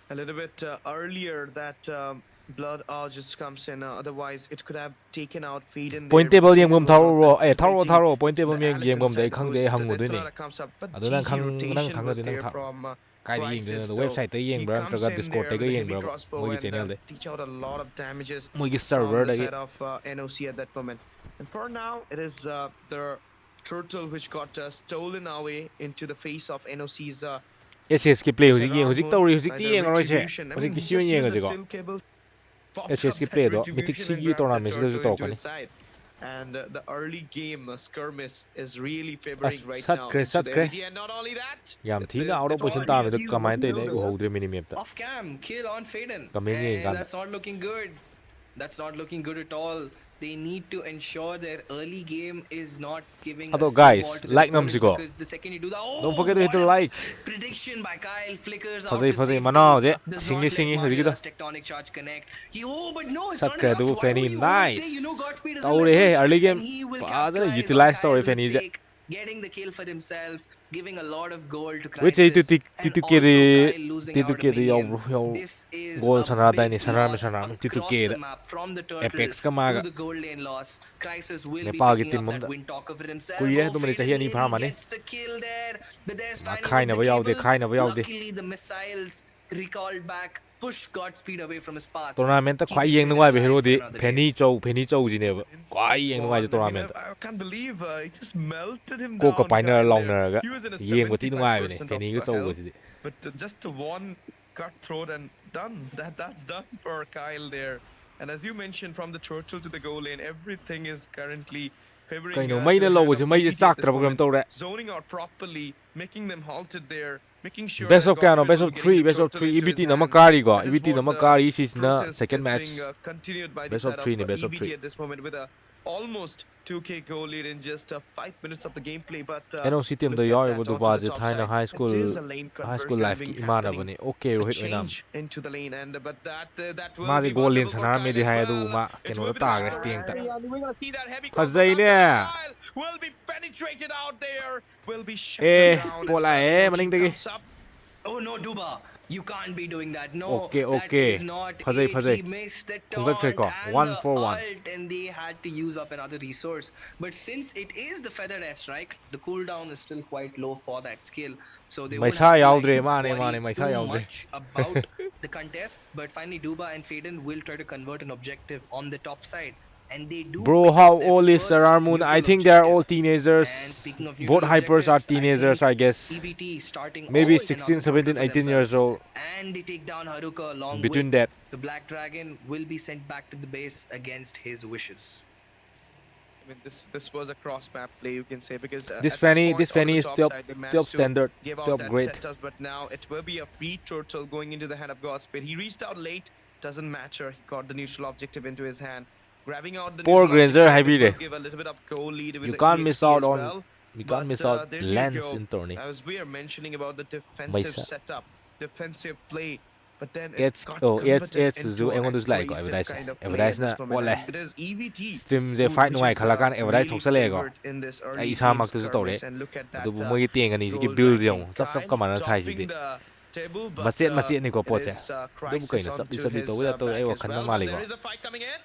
A little bit earlier that blood just comes in. Otherwise, it could have taken out Fade in point there. table Feed yengum was not tharo eh participating. point table The meng Alice yengum dai inside the khang de boost. hangu That doi ni Sonata comes up, but adu nang GG khang rotation was de nang there tha from kai di yeng Crisis the though. website te yeng He bra comes traga in discord there te with a ga yeng heavy bra crossbow moi gi and channel de teach out a lot of damages moi gi from server the da side of NOC at that moment. And for now, it is the turtle which got stolen away into the face of NOC's SS ki play Serrar hujik Moon tauri hujik by ti the yeng roi se retribution. I hujik mean, ki he siu just yeng used ga the je ko steel cable, popped SS up ki that play do mythic retribution and sigi grabbed that tournament se turtle to into ko his ni side. And the early game skirmish is really as favoring right now into sat the kre EVT. And not only that, yam it thina is out of it position already ta me has to the command te overkill. ne u hodre minimap ta Off cam, kill on Faden. kamen yeng And kan that's not looking good. That's not looking good at all. They need to ensure their early game is not giving a ado seawall guys to their like nam opponents, si ko because the second you do that, don't oh, forget to hit what the a like prediction by Kyle. Flickers out phazai to phazai manao safety. je Does singi not let singi hujik do Marvela's tectonic charge connect. But no, it's sat not kre enough. du Why Fanny would you overstay? nice Godspeed is in tauri that he bush, early and game he will pa capitalize on utilize tauri Kyle's Fanny je mistake, getting the kill for himself, giving a lot of gold to which is Crisis, and also Kyle losing out a T2K minion. yo This is goal a sana dai ni big sana loss across T2K the da map, from the turtle Apex ka to maga the gold lane loss. Crisis will be Nepal gi picking team up mum that da win talk of it himself. kuire Oh, du mani chahi Faden ani pha nearly mani gets the kill there, but there's Fanny khai with na the ba yaude cables. khai na ba yaude Luckily, the missiles recalled back, push Godspeed away from his path, tournament ta khwai keeping yeng Faden nuai be hero alive for di another game. Penny Chou ji ne ba khwai yeng nuai je I mean, tournament I can't believe he just melted him ko ka down, painer Kyle there. long na ga He was in a yeng ko ti nuai be ne 75% of Penny ga Chou ga health, si but just one cutthroat and done. That's done for Kyle there. And as you mentioned, from the turtle to the goal lane, everything is currently favoring kaino to mai na the lo hand ji of mai ji EVT chak at this tra program moment. to re Zoning out properly, making them halted there, making sure best that of kano Godspeed best will of be getting 3 the best of turtle 3 into his EBT na hand. makari go That is EBT na what the makari is na process second is match being continued by the best of side 3 of ni best of EVT 3 at this moment with a almost 2k goal lead in just 5 minutes of the gameplay. But NOC team da look at yaw that bu onto ba the je top thaina side. high It is a school lane conversion life ki being imana happening. bani okay A rohit oinam change into the lane, and but that will ma je be goal line vulnerable for sanar me Kyle di as hai du well. ma It keno will da be the ta back gre of tiang ta Victory, and we're gonna see that heavy crossbow phazai bounce, and ne Kyle will be penetrated out there, will be shut eh down as pola well. maning Fortune de comes up. Oh no, Duba, you can't be doing that. No, okay that is okay not it. phazai He missed the khungat kre taunt ko and 1 the for 1 ult, and they had to use up another resource. But since it is the feather airstrike, the cooldown is still quite low for that skill, so they mai won't sa have to like yaudre mane worry mai sa too yaudre much about the contest. But finally, Duba and Faden will try to convert an objective on the top side, and they do Bro, pick how up their old is first Sararmoon? I neutral think they are all objective. And teenagers. speaking of Both neutral hypers are objectives, I teenagers, think I guess. EVT starting Maybe off enough 16, neutral 17, for 18 years themselves, old. and they take down Haruka along Between with that. the Black Dragon, will be sent back to the base against his wishes. I mean, this was a cross map play, you can say, because This at that Fanny point on the is top top side they managed to standard, give out top that grade. setup, but now it will be a free turtle going into the hand of Godspeed. He reached out late, doesn't matter. He got the neutral objective into his hand. Grabbing out the Poor neutral Granger, objective, it will Habire. give a little bit of goal lead with You the can't miss EXP out as on well. you But can't miss out there you Lance go. in tourney. As we are mentioning about the defensive Maisa. setup, defensive play, but then it It's got it's converted into I an want to like aggressive kind of play at advertise this na moment. wala And it is EVT stream je fight which ngai is khalakan advertise really thok sale go. favored in this Ai early isa game mak tu tore. skirmish. And look at that Adu bu moi tieng ani ji goal build ranking. yong sap Kyle ka mana sai ji topping de. the table, but Macet ni ko it poche. is Adu bu kai Crisis na sap onto di his to wala to ai back wa as khan well. mali But go. there is a fight coming in.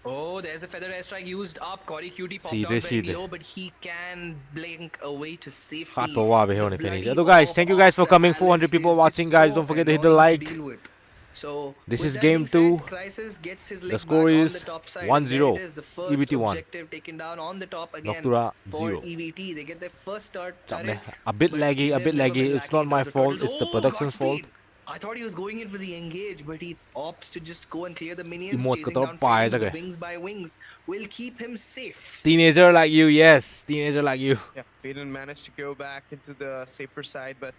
Oh, there's a feather airstrike used up. Cory Cutie popped See, down they very see low, but he can blink away to safety. Fat po wa be The hone finish. bloody Adu guys, off thank you guys for the coming. Alice 400 people is just watching guys. so Don't forget to hit the annoying to like. deal with. So This with is that game being said, 2. Crisis gets his The leg score back on is the top side. 1-0. And there it is, the first EVT 1. objective taken down on the top again Noctura for 0. EVT. They get their first start Chapne. turret, A bit but laggy, they've never been It's lacking not in my terms of fault. turtles. It's the Oh, production's fault. Godspeed! I thought he was going in for the engage, but he opts to just go and clear the minions, Emote chasing ko to down pae Faden with the jage. wings by wings. Will keep him safe. Teenager like you, yes. Teenager like you. Yeah, Faden managed to go back into the safer side, but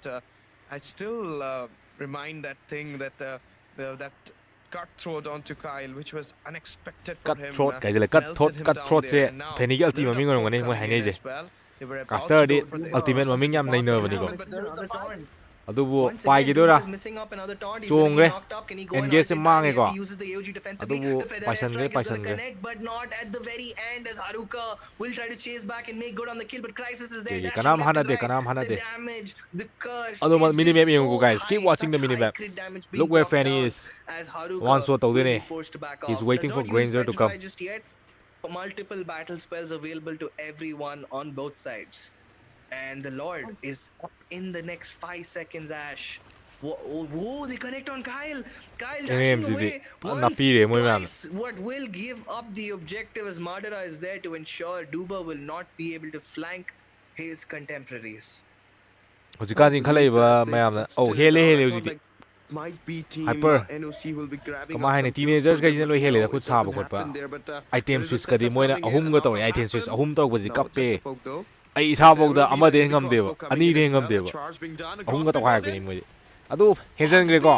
I still remind that thing that that cutthroat onto Kyle, which was unexpected for him. Cutthroat kai jale Melted him down cutthroat there, je and now Penny gi ulti little maming bit of ngone mo poke hangai coming in je. as well. They were about Caster to di go for the ultimate maming yam nai no bani ko. but ꯑꯗꯨꯕꯨ Once again, Duba ꯄꯥꯏꯒꯤꯗꯣꯏꯔꯥ is missing up another taunt. He's going to be ꯆꯣꯡꯒ꯭ꯔꯦ knocked up. Can he go and engage ult in time? Yes, ꯃꯥꯡꯉꯦꯀꯣ he uses the AOG defensively. ꯑꯗꯨꯕꯨ The feather ꯄꯥꯏꯁꯟꯈ꯭ꯔꯦ airstrike is going to ꯄꯥꯏꯁꯟꯈ꯭ꯔꯦ connect, but not at the very end as Haruka will try to chase back and make good on the kill. But Crisis is there, dashing ꯀꯅꯥꯝ left and ꯍꯥꯟꯅꯗꯦ right. ꯀꯅꯥꯝ The ꯍꯥꯟꯅꯗꯦ damage, the curse ꯑꯗꯨ is minimap just ꯌꯦꯡꯉꯨꯀꯣ so guys keep high. watching Such the high minimap crit damage look being where dropped Fanny down is as one Haruka shot will tꯧꯗꯣꯏꯅꯦ be forced to back he's off. Does waiting for not use Granger to come Petrify just yet. Multiple battle spells available to everyone on both sides. And the Lord is up in the next 5 seconds, Ash. Whoa, they connect on Kyle. Kyle dashing MMꯁꯤꯗꯤ away once, ꯅꯥꯄꯤꯔꯦ ꯃꯣꯏ ꯃꯌꯥꯝꯅ twice. What will give up the objective as Madara is there to ensure Duba will not be able to flank his contemporaries. ꯍꯧꯖꯤꯛꯀꯥꯟꯁꯤ ꯏꯟꯈꯠꯂꯛꯏꯕ ꯃꯌꯥꯝꯅ ꯍꯦꯜꯂꯦ ꯍꯧꯖꯤꯛꯇꯤ might be team hyper NOC will be grabbing ꯀꯃꯥꯏ up ꯍꯥꯏꯅꯤ some kills for teenagers them, ꯀꯩꯁꯤꯅ but ꯂꯣꯏ ꯍꯦꯜꯂꯦꯗ no, ꯈꯨꯠ it ꯁꯥꯕ doesn't ꯈꯣꯠꯄ happen there. But item there is a ꯁ꯭ꯋꯤꯆꯀꯗꯤ setup ꯃꯣꯏꯅ coming in, a ꯑꯍꯨꯝꯒ knock ꯇꯧꯔꯦ will ꯑꯥꯏꯇꯦꯝ ꯁ꯭ꯋꯤꯆ happen. ꯑꯍꯨꯝ ꯇꯧꯕꯁꯤ Now ꯀꯞꯄꯦ just a poke though. I But there ꯏꯁꯥꯐꯥꯎꯗ will be ꯑꯃꯗꯩ the ꯉꯝꯗꯦꯕ crossbow coming in ꯑꯅꯤꯗꯩ as well. A ꯉꯝꯗꯦꯕ charge being done. A ꯑꯍꯨꯝꯒ crossbow goes ꯇꯧꯈꯥꯏꯔꯛꯄꯤꯅꯤ in. ꯃꯣꯏꯗꯤ ꯑꯗꯨ ꯍꯦꯟꯖꯟꯈ꯭ꯔꯦꯀꯣ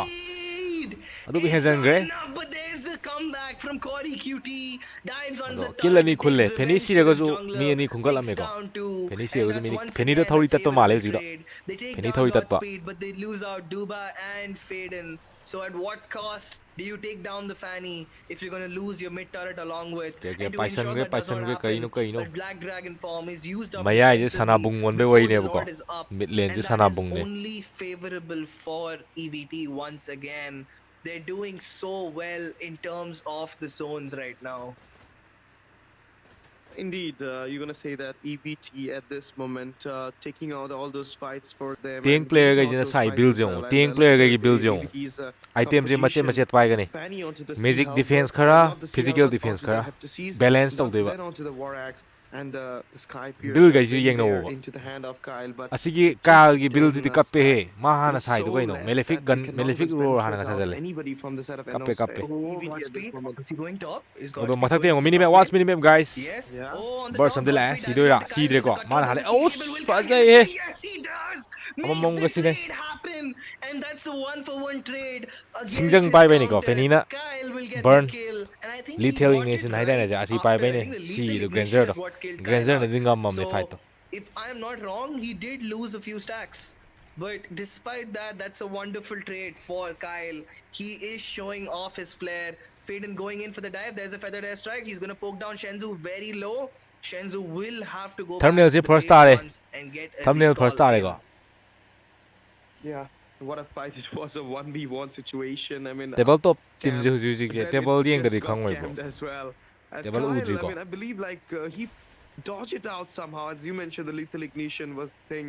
ꯑꯗꯨꯕꯨ It's ꯍꯦꯟꯖꯟꯈ꯭ꯔꯦ not enough, but there's a comeback from Corey QT. Dives on ꯑꯗꯣ the ꯀꯤꯜ turret ꯑꯅꯤ to ꯈꯨꯜꯂꯦ take ꯐꯦꯅꯤ revenge for his ꯁꯤꯔꯒꯁꯨ me jungler. ꯑꯅꯤ Takes ꯈꯨꯟꯒꯠꯂꯝꯃꯦꯀꯣ down two, ꯐꯦꯅꯤ and ꯁꯤꯔꯒꯁꯨ that's once ꯐꯦꯅꯤꯗ again a ꯊꯧꯔꯤ ꯇꯠꯄ ꯃꯥꯜꯂꯦ favorable ꯍꯧꯖꯤꯛꯗꯣ trade. They take ꯐꯦꯅꯤ down ꯊꯧꯔꯤ ꯇꯠꯄ Godspeed, but they lose out Duba and Faden. So at what cost do you take down the Fanny if you're going to lose your mid turret along with? And to ensure that does not happen, ꯀꯩꯅꯣ a Black Dragon form is used up ꯃꯌꯥꯏꯁꯦ defensively ꯁꯅꯥꯕꯨꯡ ꯑꯣꯟꯕꯩ before the ꯋꯥꯔꯤꯅꯦꯕꯀꯣ Lord is up. ꯃꯤꯠ ꯂꯦꯟꯁꯦ And that is ꯁꯅꯥꯕꯨꯡꯅꯦ only favorable for EVT once again. They're doing so well in terms of the zones right now. Indeed, you're gonna say that EVT at this moment taking out all those fights for them ꯇꯦꯡ and winning out ꯄ꯭ꯂꯦꯌꯔꯈꯩꯁꯤꯅ those ꯁꯥꯏ fights bills as ꯌꯦꯡꯉꯨ well. And ꯇꯦꯡ look at ꯄ꯭ꯂꯦꯌꯔꯈꯩꯒꯤ bills ꯌꯦꯡꯉꯨ EVT's ꯑꯥꯏꯇꯦꯝꯁꯦ composition. ꯃꯆꯦꯠ ꯄꯥꯏꯒꯅꯤ Fanny onto the sea magic help, but defence ꯈꯔ not the sea help, physical but defence onto the ꯈꯔ Heptasis. Balance ꯇꯧꯗꯣꯏꯕ Then onto the War Axe and the Sky Piercer ꯕꯤꯜꯈꯩꯁꯤꯁꯨ been there ꯌꯦꯡꯅꯧꯕ into the hand of Kyle, but ꯑꯁꯤꯒꯤ just ꯀꯥꯏꯜꯒꯤ ꯕꯤꯜꯁꯤꯗꯤ don't ꯀꯞꯄꯦꯍꯦ stack. ꯃꯥ It ꯍꯥꯟꯅ is ꯁꯥꯏꯗꯣ so ꯀꯩꯅꯣ less ꯃꯦꯂꯦꯐꯤꯛ that they gun cannot ꯃꯦꯂꯦꯐꯤꯛ even ꯔꯣꯔ ꯍꯥꯟꯅꯒ penetrate out ꯁꯥꯖꯜꯂꯦ anybody from the set of ꯀꯞꯄꯦ NOC, ꯀꯞꯄꯦ Oh, EVT at this Godspeed. moment. Is he going top? Is ꯑꯗꯣ Godspeed ꯃꯊꯛꯇ going ꯌꯦꯡꯉꯣ for the ꯃꯤꯅꯤꯃꯦꯞ top watch lane? ꯃꯤꯅꯤꯃꯦꯞ ꯒꯥꯏꯁ Yes. Yeah. Oh, on the verse top, ꯑꯝꯗꯤ ꯂꯥꯛꯑꯦ Godspeed diving ꯁꯤꯗꯣꯏꯔꯥ onto Kyle. There's a ꯁꯤꯗ꯭ꯔꯦꯀꯣ cut ꯃꯥꯅ across ꯍꯥꯜꯂꯦ the steel cable. ꯑꯧꯁ Will Kyle get the ꯐꯖꯩꯍꯦ kill? Yes, he does. Makes the ꯑꯃꯃꯝꯒꯁꯤꯅꯦ trade happen. And that's a 1-for-1 trade against ꯁꯤꯡꯖꯪ his ꯄꯥꯏꯕꯩꯅꯤꯀꯣ counter. ꯐꯦꯅꯤꯅ Kyle will get the burn kill. And I think he ꯂꯤꯊꯦꯜ got it ꯏꯒꯅꯤꯁꯟ right ꯍꯥꯏꯗꯥꯏꯅꯦ ꯑꯁꯤ after. I ꯄꯥꯏꯕꯩꯅꯦ think the lethal ꯁꯤꯗꯣ ignition ꯒ꯭ꯔꯦꯟꯖꯔꯗꯣ is what killed Kyle out. ꯒ꯭ꯔꯦꯟꯖꯔꯅꯗꯤ ꯉꯝꯃꯝꯅꯦ So ꯐꯥꯏꯠꯇꯣ if I'm not wrong, he did lose a few stacks. But despite that, that's a wonderful trade for Kyle. He is showing off his flair. Faden going in for the dive. There's a feathered airstrike. He's going to poke down Shenzu very low. Shenzu will have to go back ꯊꯔꯃꯤꯅꯦꯜꯁꯦ to the ꯐꯥꯔꯁ base ꯇꯥꯔꯦ once and get a terminal ꯐꯥꯔꯁ recall ꯇꯥꯔꯦꯀꯣ in. Yeah, what a fight. It was a 1v1 situation. I mean, table top ꯇꯤꯝꯁꯦ camp, ꯍꯧꯖꯤꯛ but ꯍꯧꯖꯤꯛꯁꯦ then it table just ꯌꯦꯡꯗꯗꯤ got ꯈꯪꯉꯣꯏ bro camped as well. Table Kyle, I ꯎꯗ꯭ꯔꯤꯀꯣ mean, I believe like he dodged it out somehow. As you mentioned, the lethal ignition was the thing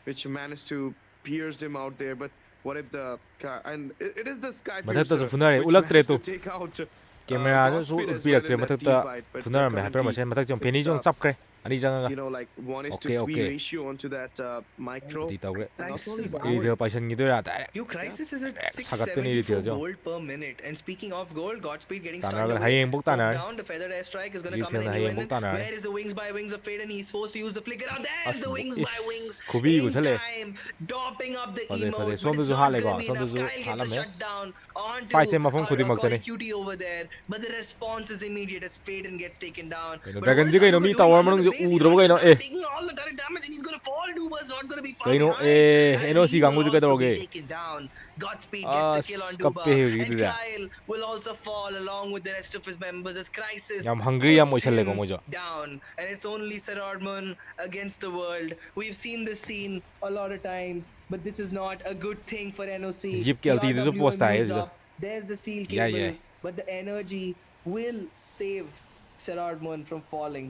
which managed to pierce him out there. But what if and it is the Sky ꯃꯊꯛꯇꯁꯨ Piercer ꯐꯨꯅꯔꯦ which ꯎꯠꯂꯛꯇ꯭ꯔꯦ managed to to take out ꯀꯦꯃꯦꯔꯥꯁꯨ ꯁꯨ Godspeed as well ꯎꯠꯄꯤꯔꯛꯇ꯭ꯔꯦ in that ꯃꯊꯛꯇ team fight. But ꯐꯨꯅꯔꯝꯃꯦ ꯍꯥꯏꯐꯦꯠ currently, ꯃꯁꯦꯟ ꯃꯊꯛꯇ ꯐꯦꯅꯤꯁꯨ it's ꯑꯃꯨꯛ ꯆꯞꯈ꯭ꯔꯦ ꯑꯅꯤ ꯆꯪꯉꯒ like 1 is to okay 3 okay ratio onto that micro. ꯗꯤ ꯇꯧꯈ꯭ꯔꯦ And not Crisis only is that, ꯔꯤꯊꯦꯜ gold. ꯄꯥꯏꯁꯟꯈꯤꯗꯣꯏꯔꯥ direct Yo, Crisis is at direct ꯁꯥꯒꯠꯇꯣꯏꯅꯤ 674 ꯔꯤꯊꯦꯜꯁꯨ gold per minute. And speaking of gold, Godspeed getting stunned ꯇꯥꯟꯅꯔꯒꯅ away. ꯍꯌꯦꯡꯐꯧ Poke ꯇꯥꯟꯅꯔꯅꯤ down. The feathered airstrike is going to come in ꯔꯤꯊꯦꯜꯅ any ꯍꯌꯦꯡꯐꯧ minute. ꯇꯥꯟꯅꯔꯅꯤ Where is the wings by wings of Fate? And he's forced to use the flicker. Now there's the ꯑꯁ wings by wings ꯏꯁ ꯈꯨꯕꯤꯕꯨ in ꯁꯠꯂꯛꯑꯦ time. Dopping up the ꯐꯖꯩ ꯐꯖꯩ emote. But it's ꯁꯣꯝꯗꯁꯨ not going ꯍꯥꯠꯂꯦꯀꯣ to be enough. ꯁꯣꯝꯗꯁꯨ Kyle gets a ꯍꯥꯠꯂꯝꯃꯦ shutdown onto ꯐꯥꯏꯠꯁꯦ ꯃꯐꯝ Corey ꯈꯨꯗꯤꯡꯃꯛꯇꯅꯤ QT over there. But the response is immediate as Faden gets taken down. ꯀꯩꯅꯣ But what is ꯗ꯭ꯔꯥꯒꯟꯗꯤ ꯀꯩꯅꯣ Haruka me doing tower onto the ꯃꯅꯨꯡꯁꯦ base? He's ꯎꯗ꯭ꯔꯕ running ꯀꯩꯅꯣ on top, eh taking all the direct damage, and he's going to fall. Duba's not going to be far ꯀꯩꯅꯣ behind as ꯑꯦꯅꯣ ꯁꯤ he will ꯀꯥꯡꯕꯨꯁꯦ also be ꯀꯩꯗꯧꯔꯒꯦ taken down. Godspeed gets the kill on as Duba, ꯀꯞꯄꯦ and ꯍꯧꯖꯤꯛꯀꯤꯗꯨꯗꯤ Kyle will also fall along with the rest of his members as Crisis ꯌꯥꯝ ꯍꯪꯒ꯭ꯔꯤ ꯌꯥꯝ puts ꯑꯣꯏꯁꯜꯂꯦꯀꯣ him ꯃꯣꯏꯁꯨ down. And it's only Sir Ardman against the world. We've seen this scene a lot of times, but this is not a good thing for NOC. ꯖꯤꯞꯀꯤ The ꯑꯜꯇꯤꯗꯨꯁꯨ ꯄꯣꯁ RWM ꯇꯥꯏꯌꯦ used ꯁꯤꯗ up. There's the steel ꯌꯥꯏ ꯌꯥꯏ cables, but the energy will save Sir Ardman from falling.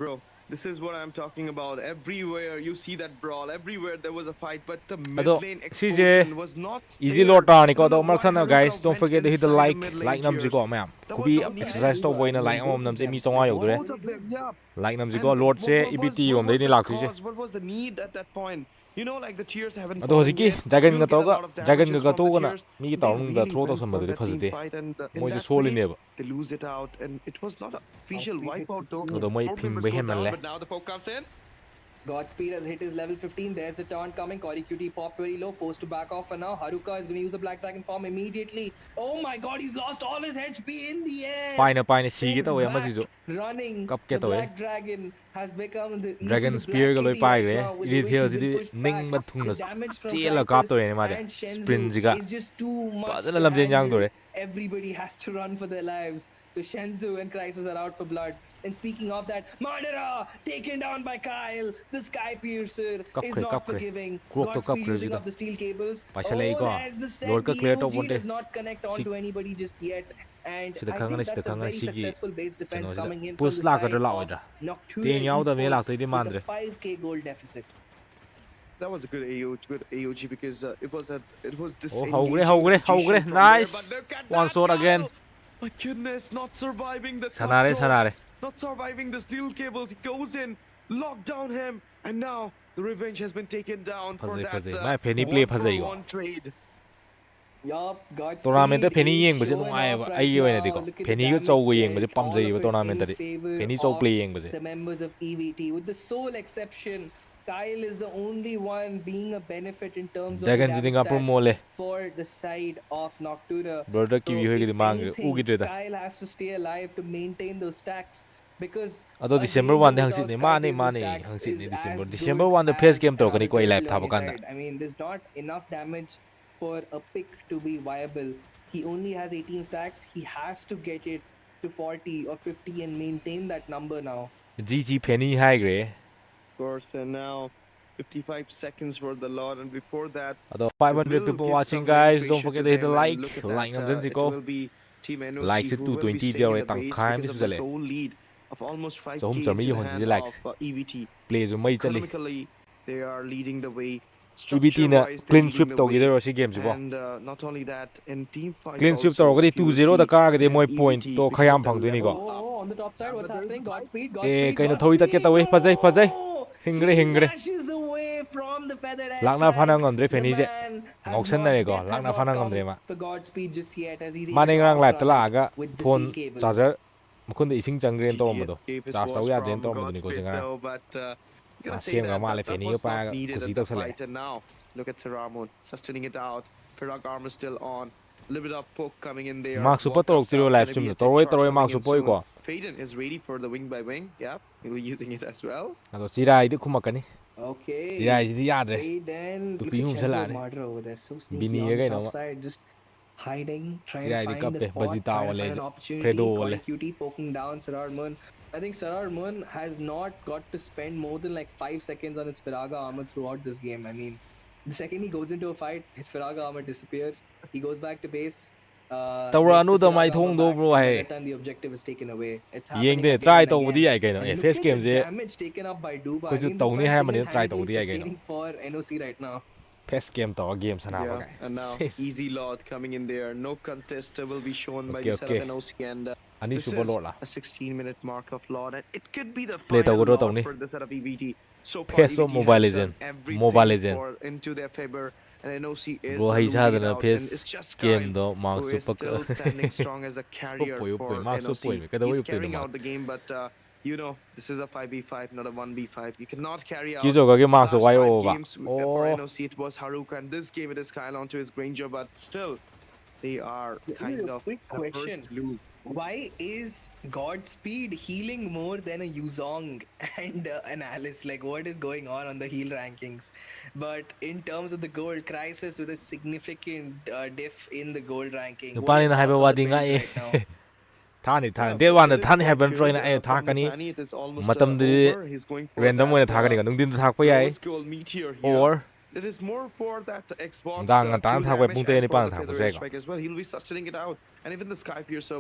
bro, this is what I'm talking about. Everywhere you see that brawl, everywhere there was a fight, but the mid ꯑꯗꯣ lane ꯁꯤꯁꯦ explosion was not easy there. lord ꯇꯥꯔꯅꯤꯀꯣ I ꯑꯗꯣ don't know ꯃꯔꯛ why ꯊꯠꯅ Haruka guys don't went forget to hit the inside the like mid like lane tiers. namꯁꯤꯀꯣ ꯃꯌꯥꯝ There was ꯈꯨꯕꯤ no need to exercise do ꯇꯧꯕ that. ꯑꯣꯏꯅ like ꯑꯃꯃꯝ namꯁꯦ ꯃꯤ 500 ꯌꯧꯗꯣꯔꯦ Both of them, yeah. like namꯁꯤꯀꯣ And lordꯁꯦ EBT what was ꯔꯣꯝꯗꯩꯅꯤ the ꯂꯥꯛꯇꯣꯏꯁꯦ cause? What was the need at that point? You know, like the tiers haven't ꯑꯗꯣ fallen ꯍꯧꯖꯤꯛꯀꯤ yet. ꯗ꯭ꯔꯥꯒꯟꯒ You'll get a ꯇꯧꯔꯒ lot of damages ꯗ꯭ꯔꯥꯒꯟꯒ from the ꯇꯣꯛꯑꯒꯅ tiers. ꯃꯤꯒꯤ They tower ꯃꯅꯨꯡꯗ really ꯊ꯭ꯔꯣ went for ꯇꯧꯁꯟꯕꯗꯨꯗꯤ that team ꯐꯖꯗꯦ fight, and in ꯃꯣꯏꯁꯨ that way, ꯁꯣꯜꯂꯤꯅꯦꯕ they lose it out. And it was not a official wipeout though. ꯑꯗꯣ ꯃꯣꯏ 4 members ꯐꯤꯡꯕ go down, ꯍꯦꯟꯃꯜꯂꯦ but now the poke comes in. Godspeed has hit his level 15. There's the taunt coming. Cory QT popped very low, forced to back off for now. Haruka is going to use a Black Dragon form immediately. Oh my god, he's lost all his HP in the air. Paina sigi Sent tawai back, amasisu running. kapke The tawai Black Dragon has become even Dragon the Spear Black ga loi KT right paigre now with the way EVT he's been sidi pushed back. ningma The thungna damage from chela kap Crisis tore made and sprint Shenzu jiga is just too much fazana to lamjen yang handle. tore Everybody has to run for their lives. The Shenzu and Crisis are out for blood. And speaking of that, Madara taken down by Kyle. The Sky Piercer is not forgiving. Godspeed using up the steel cables. Oh, there's the set. The AOG does not connect onto anybody just yet. And I think that's a very successful base defense coming in from the side of Noctura Esports with a 5k gold deficit. That was a good AOG because it was oh disengaging the hogre position from nice there, but look at one that, sword again Kyle! My goodness, not surviving the sanare not surviving the steel cables. He goes in, lock down him, and now the revenge has been taken down for that Penny play one trade. Yup, tournament Godspeed penny is yeng base showing nungai off ba right ai oina now. diko Look at the penny ga damage chou yeng base dealt, all pamjai of ba it tournament in tari favor penny chou of play yeng base the members of EVT. With the sole exception, Kyle is the only one being a benefit in terms of the dragon damage jidinga stats promole for the side of Noctura. brother ki So hoy if gi mang anything, ugi Kyle has to stay alive to maintain those stacks because ado a December game 1 de hangsit without ni Sky mane Piercer mane stacks hangsit is ni as December good 1 de face as game to kani another ko live turtle on thaba your kanda side. I mean, there's not enough damage for a pick to be viable. He only has 18 stacks. He has to get it to 40 or 50 and maintain that number now. GG penny high gre Of course, and now 55 seconds for the lot, and before that, ado 500 people watching guys, don't forget to hit the like it will be Team like NOC se who will be 220 staying in diaure the tang base khaim because bisu of the jale goal lead of almost so hum 5k charmi into the hon hand likes of EVT. play zo mai chali Economically, they are leading the way. EBT na Structure-wise, they're clean leading sweep the to way. gidero si game jibo And not only that, in team fights clean sweep to also, gadi if you will 2-0 da see, ka gadi it is moi point EVT to because khayam of the phang doi ni level go up. On the top side, what's happening? Godspeed, kaino thoi ta ke tawai phajai No! hingre He hingre dashes away from the feathered lakna phana airstrike. ngamdre The pheni je man has ngoksan not, nare go death has lakna not phana come ngamdre ma for Godspeed just yet as he's able mane to ngrang live ta outrun it laga with the steel phone cables. charger mukunda ising changren to The mado escape charge was taw ya den from to mado ni ko Godspeed singa though, but gotta say sem ga that male that pheni was pa not needed kusi at the tak sale fight. And now look at Saramun sustaining it out. Firak armor still on. A little bit of poke coming in there. mark super Walk-ups tiro are live gonna stream be no a tech charge toroi coming mark in super soon. ko Faden is ready for the wing by wing. Yep, he'll be using it as well. ado chirai di khumakani Okay. chirai ji yadre Then to look at pingum Shenzo chala ne Martyr over there. So sneaky bini on the ga top no side, just hiding, trying to chirai di find a kappe spot, bajita trying to wale find an fredo opportunity. wale Cory QT poking down Sarar Moon. I think Sarar Moon has not got to spend more than like 5 seconds on his Firaga armor throughout this game. I mean, the second he goes into a fight, his Firaga armor disappears. He goes back to base. Tawra Gets the anu da mai Firaga armor thong do back, bro and by hai that time the objective is taken away. It's yeng happening de again try and to wudi again. ai kaino And look face at game the je damage taken up by Duba. ko I ju mean, this tawni man hai mani try to single-handedly wudi ai kaino sustaining for NOC right now. face game to game sana ba Yeah, and now easy lot coming in there. No contest will be shown by the side of NOC, and ani this super is lot la a 16-minute mark of lot, and it could be the play to final go to lot tawni for the set of EVT. So far, face of EVT mobile has legend done everything mobile legend for into their favor, and NOC is bro hai losing it na out, and face it's just game Kyle do mark who is super still standing strong as a carrier for mark super NOC. kada He's woi carrying out the game, but you know, this is a 5v5, not a 1v5. You cannot carry out. ki jo ga mark so Last wai 5 over games for NOC, it was Haruka, and this game it is Kyle onto his Granger, but still, they are kind of quick at a first question. lose. Why is Godspeed healing more than a Yuzong and an Alice? Like, what is going on the heal rankings? But in terms of the gold, Crisis with a significant diff in the gold ranking. What are pani your na hai thoughts ba on the wadi builds ngai right now? thani Yeah, day one it is thani quite happen try good, na ai from thakani Mutani, it is almost matam de over. He's going for random that, oina thakani ga nungdin da thakpa yai lowest goal meteor here. or It is more for that Xbox dang two tan thakpa damage pung te and ni for pan the thakpa feather sai ga strike as well. He'll be sustaining it out, and even the Sky Piercer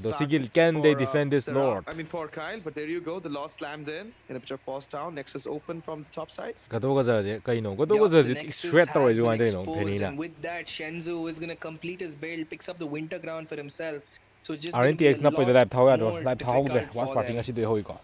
do sigil can they for, defend this Sarah, lord I mean for Kyle, but there you go. The loss slammed in a bit of force down. Nexus open from the top side. gado ga je kaino gado Yup, ga the je Nexus sweat to has ju been ai no exposed, pheni na and with that, Shenzu is going to complete his build, picks up the winter crown for himself. So just going to be a RNTX na poi lot live thau ya do more live thau je difficult watch for party them. ngasi de hoi ko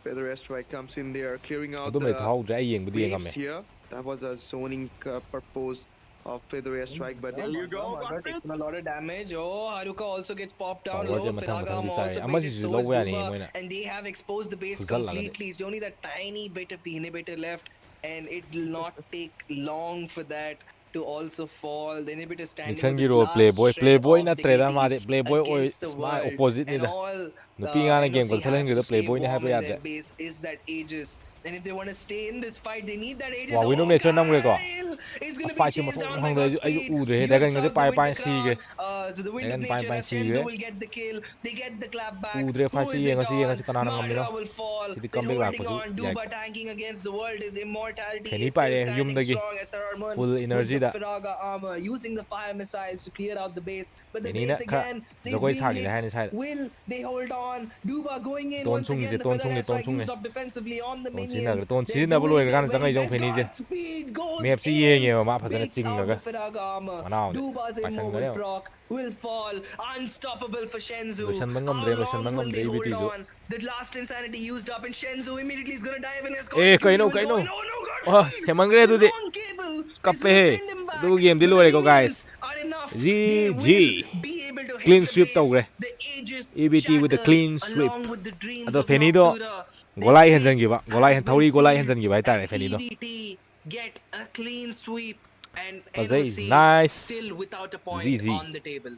Feather strike comes in there, clearing out adu me the thau je ai yeng budi waves ngame here. That was a zoning purpose with the rear strike, but there you go, got it. Taking a lot of damage. Oh, Haruka also gets popped down Power low. je mathang Firaga mathang di Armor sai also baited. amajiju So is lawya ni Duba, moina and they have exposed the base Fuzal lagani. completely. It's only that tiny bit of the inhibitor left, and it will not take long for that to also fall. The inhibitor standing Nixon with gi its role last playboy shred of na treda dignity made playboy oi against the smart world, opposite ni and da all nupi ngana game NOC ko thelen has to gi stay playboy ni warm haba in their yadre base is that Aegis. And if they want to stay in this fight, they need that Aegis. wa window Oh, nature namre ko Kyle is going to be fight chased mathong down by hang da ayu Godspeed. udre he dagan Yukes ngade out the pai Wind pai si ge crown. So the Wind of dagan pai Nature pai as si Shenzu ge will get the kill. They get the clap back. udre fight Who si is ye it ngasi on? kanana ngamni no Madra will fall. sidi They're comeback lak holding pasu on. yai Duba tanking against the world. His immortality Kenny is still pare yum standing dagi strong. SR Armon full with energy the da Firaga armor using the fire missiles to clear out the base. But the Kenny na base kha again is jagoi being sagi hit. da haini side Will they hold on? Duba going in ton once chung again. je The ton feather chung ni ton strike chung used ni up defensively on the ton minions. ton They're na bulu doing ga their kan very jangai jong best. Kenny je Godspeed goes map si ye in. nge ma phajana Baits out chinga the Firaga armor. Manao de. Duba's Pasang immobile gane. proc will fall. Unstoppable for Shenzu. Lotion bangam How dre lotion long will bangam they dre hold EVT jo on? The last insanity used up, and Shenzu immediately is gonna dive in as eh Godspeed kaino will go in. kaino Oh no, oh Godspeed! hemangre The tu de long cable is kappe gonna he send him du back, game but the dilu ko minions guys are enough. They will GG be able to hit clean the sweep base. tawre The Aegis EVT with the shatters clean sweep along with the dreams ado of Fenido Noctura. Their golai fate henjangi ba golai has hen been thauri golai sealed henjangi ba as tare Fenido EVT get a clean sweep, and Pazai NOC nice still without a point ZZ on the table.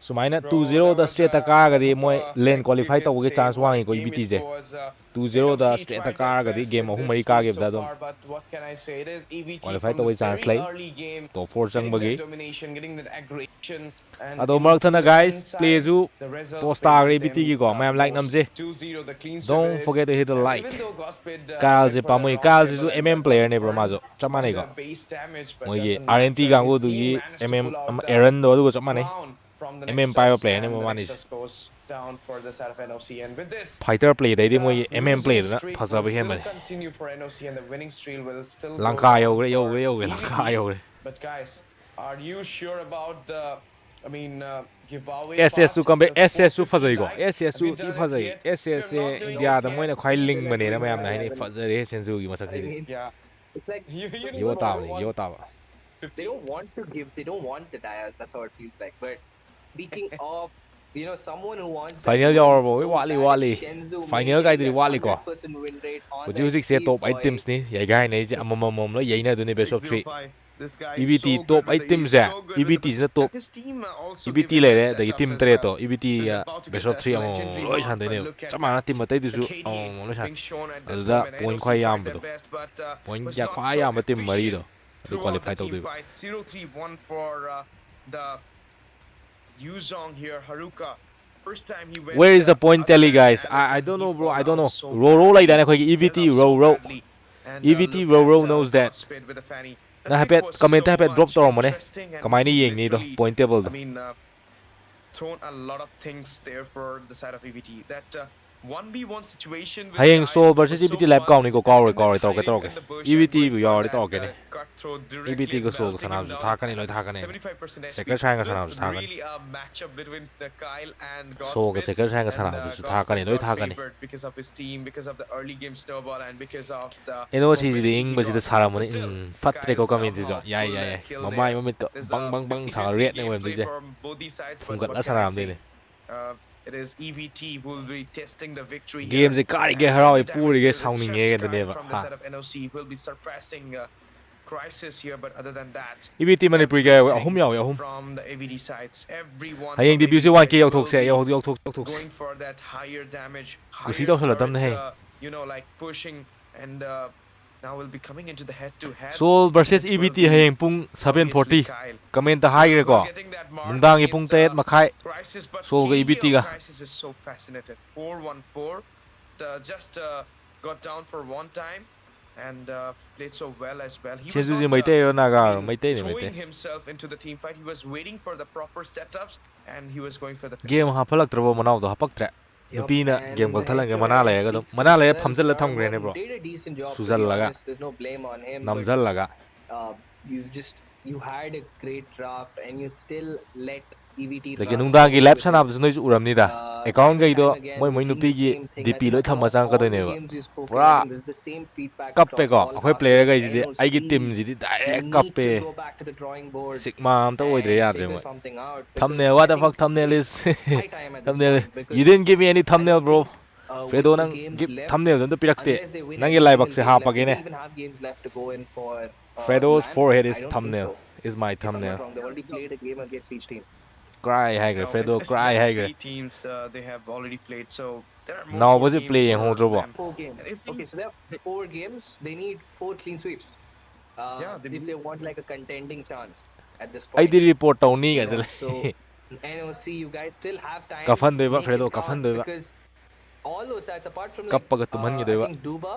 sumaina Bro, 2-0 that da was straight a ka ga hell di of moy a lane fight, you qualify can tawge say. chance What a wangi ko game EVT it je was. 2-0 da NOC straight tried their ka ga di best game in ahum this mari ka split ge so da dum far, but what can I say? It is EVT qualify from the tawge chance very lai early game, top 4 chang getting that bagi domination, getting that aggression, and ado marak thana the guys play inside, zu the result post favored EVT them gi ko mayam like most. namje 2-0, the clean sweep it don't is. forget to hit the And like even though Godspeed Kyle went je for the pamui wrong Kyle je cable and MM that got player ne bro burned majo by chamane the ko base damage, but moigi doesn't RNT matter. gangu His du team gi managed to MM pull out the Aaron do du chamane crown from the MM Pyro Nexus, player ne and mo the manis Nexus goes down for the side of NOC. And with this, fighter play dai di the moi MM losing play na streak will phasaba he still mane continue for NOC, and the winning streak will still go Lanka down yo for gre Lanka EVT. yo gre But guys, are you sure about the, giveaway SS to part? come back The SS to 450 phasai go likes. SS Have you to ti done it phasai yet? If you're SS not doing India it da moi yet, na khwai please ling do it bane na right mayam na now. ni phazare senzu gi masak I thi mean, Yeah, it's like you need yo to ta know yo ta ba they don't want to give, they don't want the dials. That's how it feels like. But speaking of, someone who wants that final win yaw bo so wali bad, wali Shenzhou final guy maintaining di that wali ko 100% win rate on Uji that uji se Steve top 8 boy. teams ni yai gai nei je amamam lo yai na du ni best of 3 605. This guy is EVT so top good with 8 the teams Eve, ja so good with the EVT is the top and his team also give EVT him le that re da setups team as 3 well. to EVT He's about to best get of that 3 legendary lo mark, san dai but ne look at chama na that. team tai du The su KDA lo san being shown at this da moment. point NOC khwai tried yam their do best, but point was ja not khwai so yam team mari do efficient du throughout qualify the to team du fight. 0-3-1 for the Yuzong here, Haruka. First time he went where is the point other tally than guys I Allison, don't he know bro fell I don't out know so row like badly. that khoi He fell EVT out so row badly. And EVT look row at knows that Godspeed with the fanny. The na pick hapet was comment so hapet drop much to mo ne interesting, and kamai ni he yeng ni do literally, point table do thrown a lot of things there for the side of EVT. That 1v1 situation with hayeng Kyle so was versus so EVT lab fun, kaw ni ko kaw and that re hiding ke in the bush and EVT going bu for yaw re that to ke ne cutthroat EVT directly ko and so melting sana him ju down tha ka ni at loi tha ka ne 75% HP. second shang It sana was ju tha ka really a matchup between the Kyle and so ke Godspeed, second shang and sana ju tha ka ni Godspeed loi got tha ka ni favored because of his team, because of the early game snowball, and because of the NOC ji mobility ing he ba ji da got. sara mo But ni still, fatre ko Kyle comment ji jo somehow yai pulled yai that kill mamai there. momit ko There's bang a bang bang sa 50-50 red ne wem gameplay je from both these sides, but fungat what la can I sana am say? de It is EVT who will be testing the victory game here. je kari ge And harau the e damage puri ge dealt is sounding just ge de ne right ba from the ha side of NOC will be surpassing Crisis here, but other than that, EVT manipuri ge ahum yaw ahum from the AVD sides, everyone hayeng from debut AVD se 1k sides yaw will thok se be yaw thok going for that higher damage, Gusi higher daw sa latam turret, na hai. like pushing, and now we'll be coming into the head-to-head. Seoul versus which will EVT be hayeng pung obviously 7:40 Kyle. comment ta hai re ko Getting that mark mungdang gi pung against, 8 makhai Crisis, but Seoul ga KD EVT of ga Crisis is so fascinated. 4-1-4, just got down for one time and played so well as well. He was Chezu ji not, maitai ro naga I mean, maitai ne throwing maitai himself into the team fight. He was waiting for the proper setups and he was going for the game ha phalak trabo manau do hapak tre nupi na game ko thalang ge mana la ga do mana la phamjal la tham gre ne bro Did a decent job. Suzal laga. There's no blame on him. namjal laga You had a great draft and you still let Lekin nungdanggi lap sanabdasu noisu uramnida. Account gaido moi nupigi DP loi thamma changkadoineba. Pura kappe ko akhoi player gaisidi aigi team jidi direct kappe. Sigma amta oidre yadre moi. Thumbnail, what the fuck thumbnail is? Thumbnail. You didn't give me any thumbnail, bro. Fredo nang give thumbnail don't pirakte. Nangi laibak se hapage ne. Fredo's forehead is thumbnail. Is my thumbnail. Cry hagre. Fredo cry hagre. Three teams they have already played, so there are Now more was it games playing for Hodrobo? them. 4 games. And if Okay, they- so there are 4 games. They need 4 clean sweeps. Yeah, they If do. they want like a contending chance at this I point. did report tawni You ga know, jale. so NOC, you guys still have time. Kafan doiba Make Fredo it kafan count, doiba. because all those stats apart from like Kappaga tumhangi I doiba. think Duba,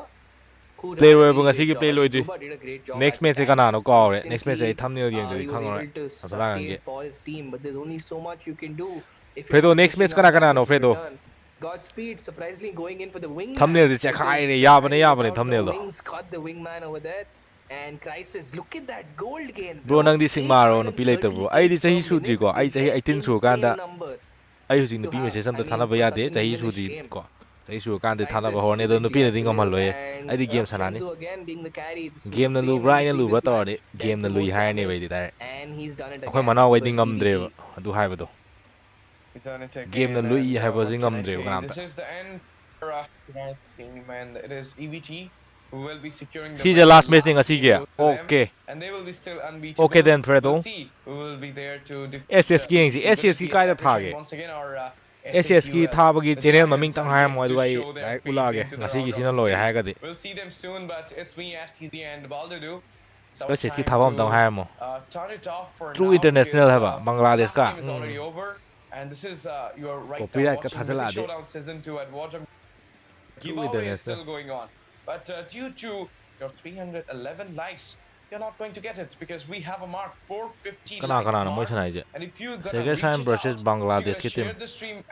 who Play done a roy really ngasi great gi job. play I loy think di. Duba did a great job. Next as match tank. kana no ko re. Next match Instantly, ay thumbnail yeng doi he was khangor. able to Asala sustain ngi. for his team, but there's only so much you can do. If Fredo, you're not next match dishing out kana no, efforts in Fredo. return. Godspeed, surprisingly going in for the wingman. Thumbnail is chakai re yabane thumbnail do. Wings caught the wingman over there. And Crisis, look at that gold gain. Bro nang di Sigmaro no pilater bro. Ai di chahi sudri ko. Ai chahi 18 su kanda. Number. Ai husi nupi message am ta thana ba yade chahi sudri ko. Chahi su kanda thana ba horne do nupi na ding amal loye. Ai di game sanani. Game na lu bra na lu ba tawde. Game na lu hai ne bai di dai. And he's done it again. Akhoi manau wai for ding amdre EVT. adu hai ba do. We've done it again, Game na and, lui hai ba what jing can I amdre say? ko This is the end for tonight's team, and it is EVT who will be securing the See win. the last match thing Last asi game kya. goes to them, Okay. and they will be still unbeatable. Okay then, Fredo. We'll see who will be there to defeat SSK the yeng si SSK ability kai da establishment thage. once again, or SSK thabagi the channel Giants maming tang are hai yet moi to du ai show their dai face ulage into the ngasi gi round sina of loy 16. hai ga di. We'll see them soon, but it's me, STZ, and Baldudu. So SSK time thabam tang to, hai mo. turn it off for True now, international because, hai ba Bangladesh last ka. game is already over, and this is your right now Copyright ka watching thasala Mythic de. Showdown Season 2 at Watch. True Giveaway is international. still going on, but due to your 311 likes, you're not going to get it, because we have a mark 450 Kana likes kana na moi mark, sanai je. and if you gonna Second reach time it versus out, Bangladesh if ki you're team. gonna share the stream.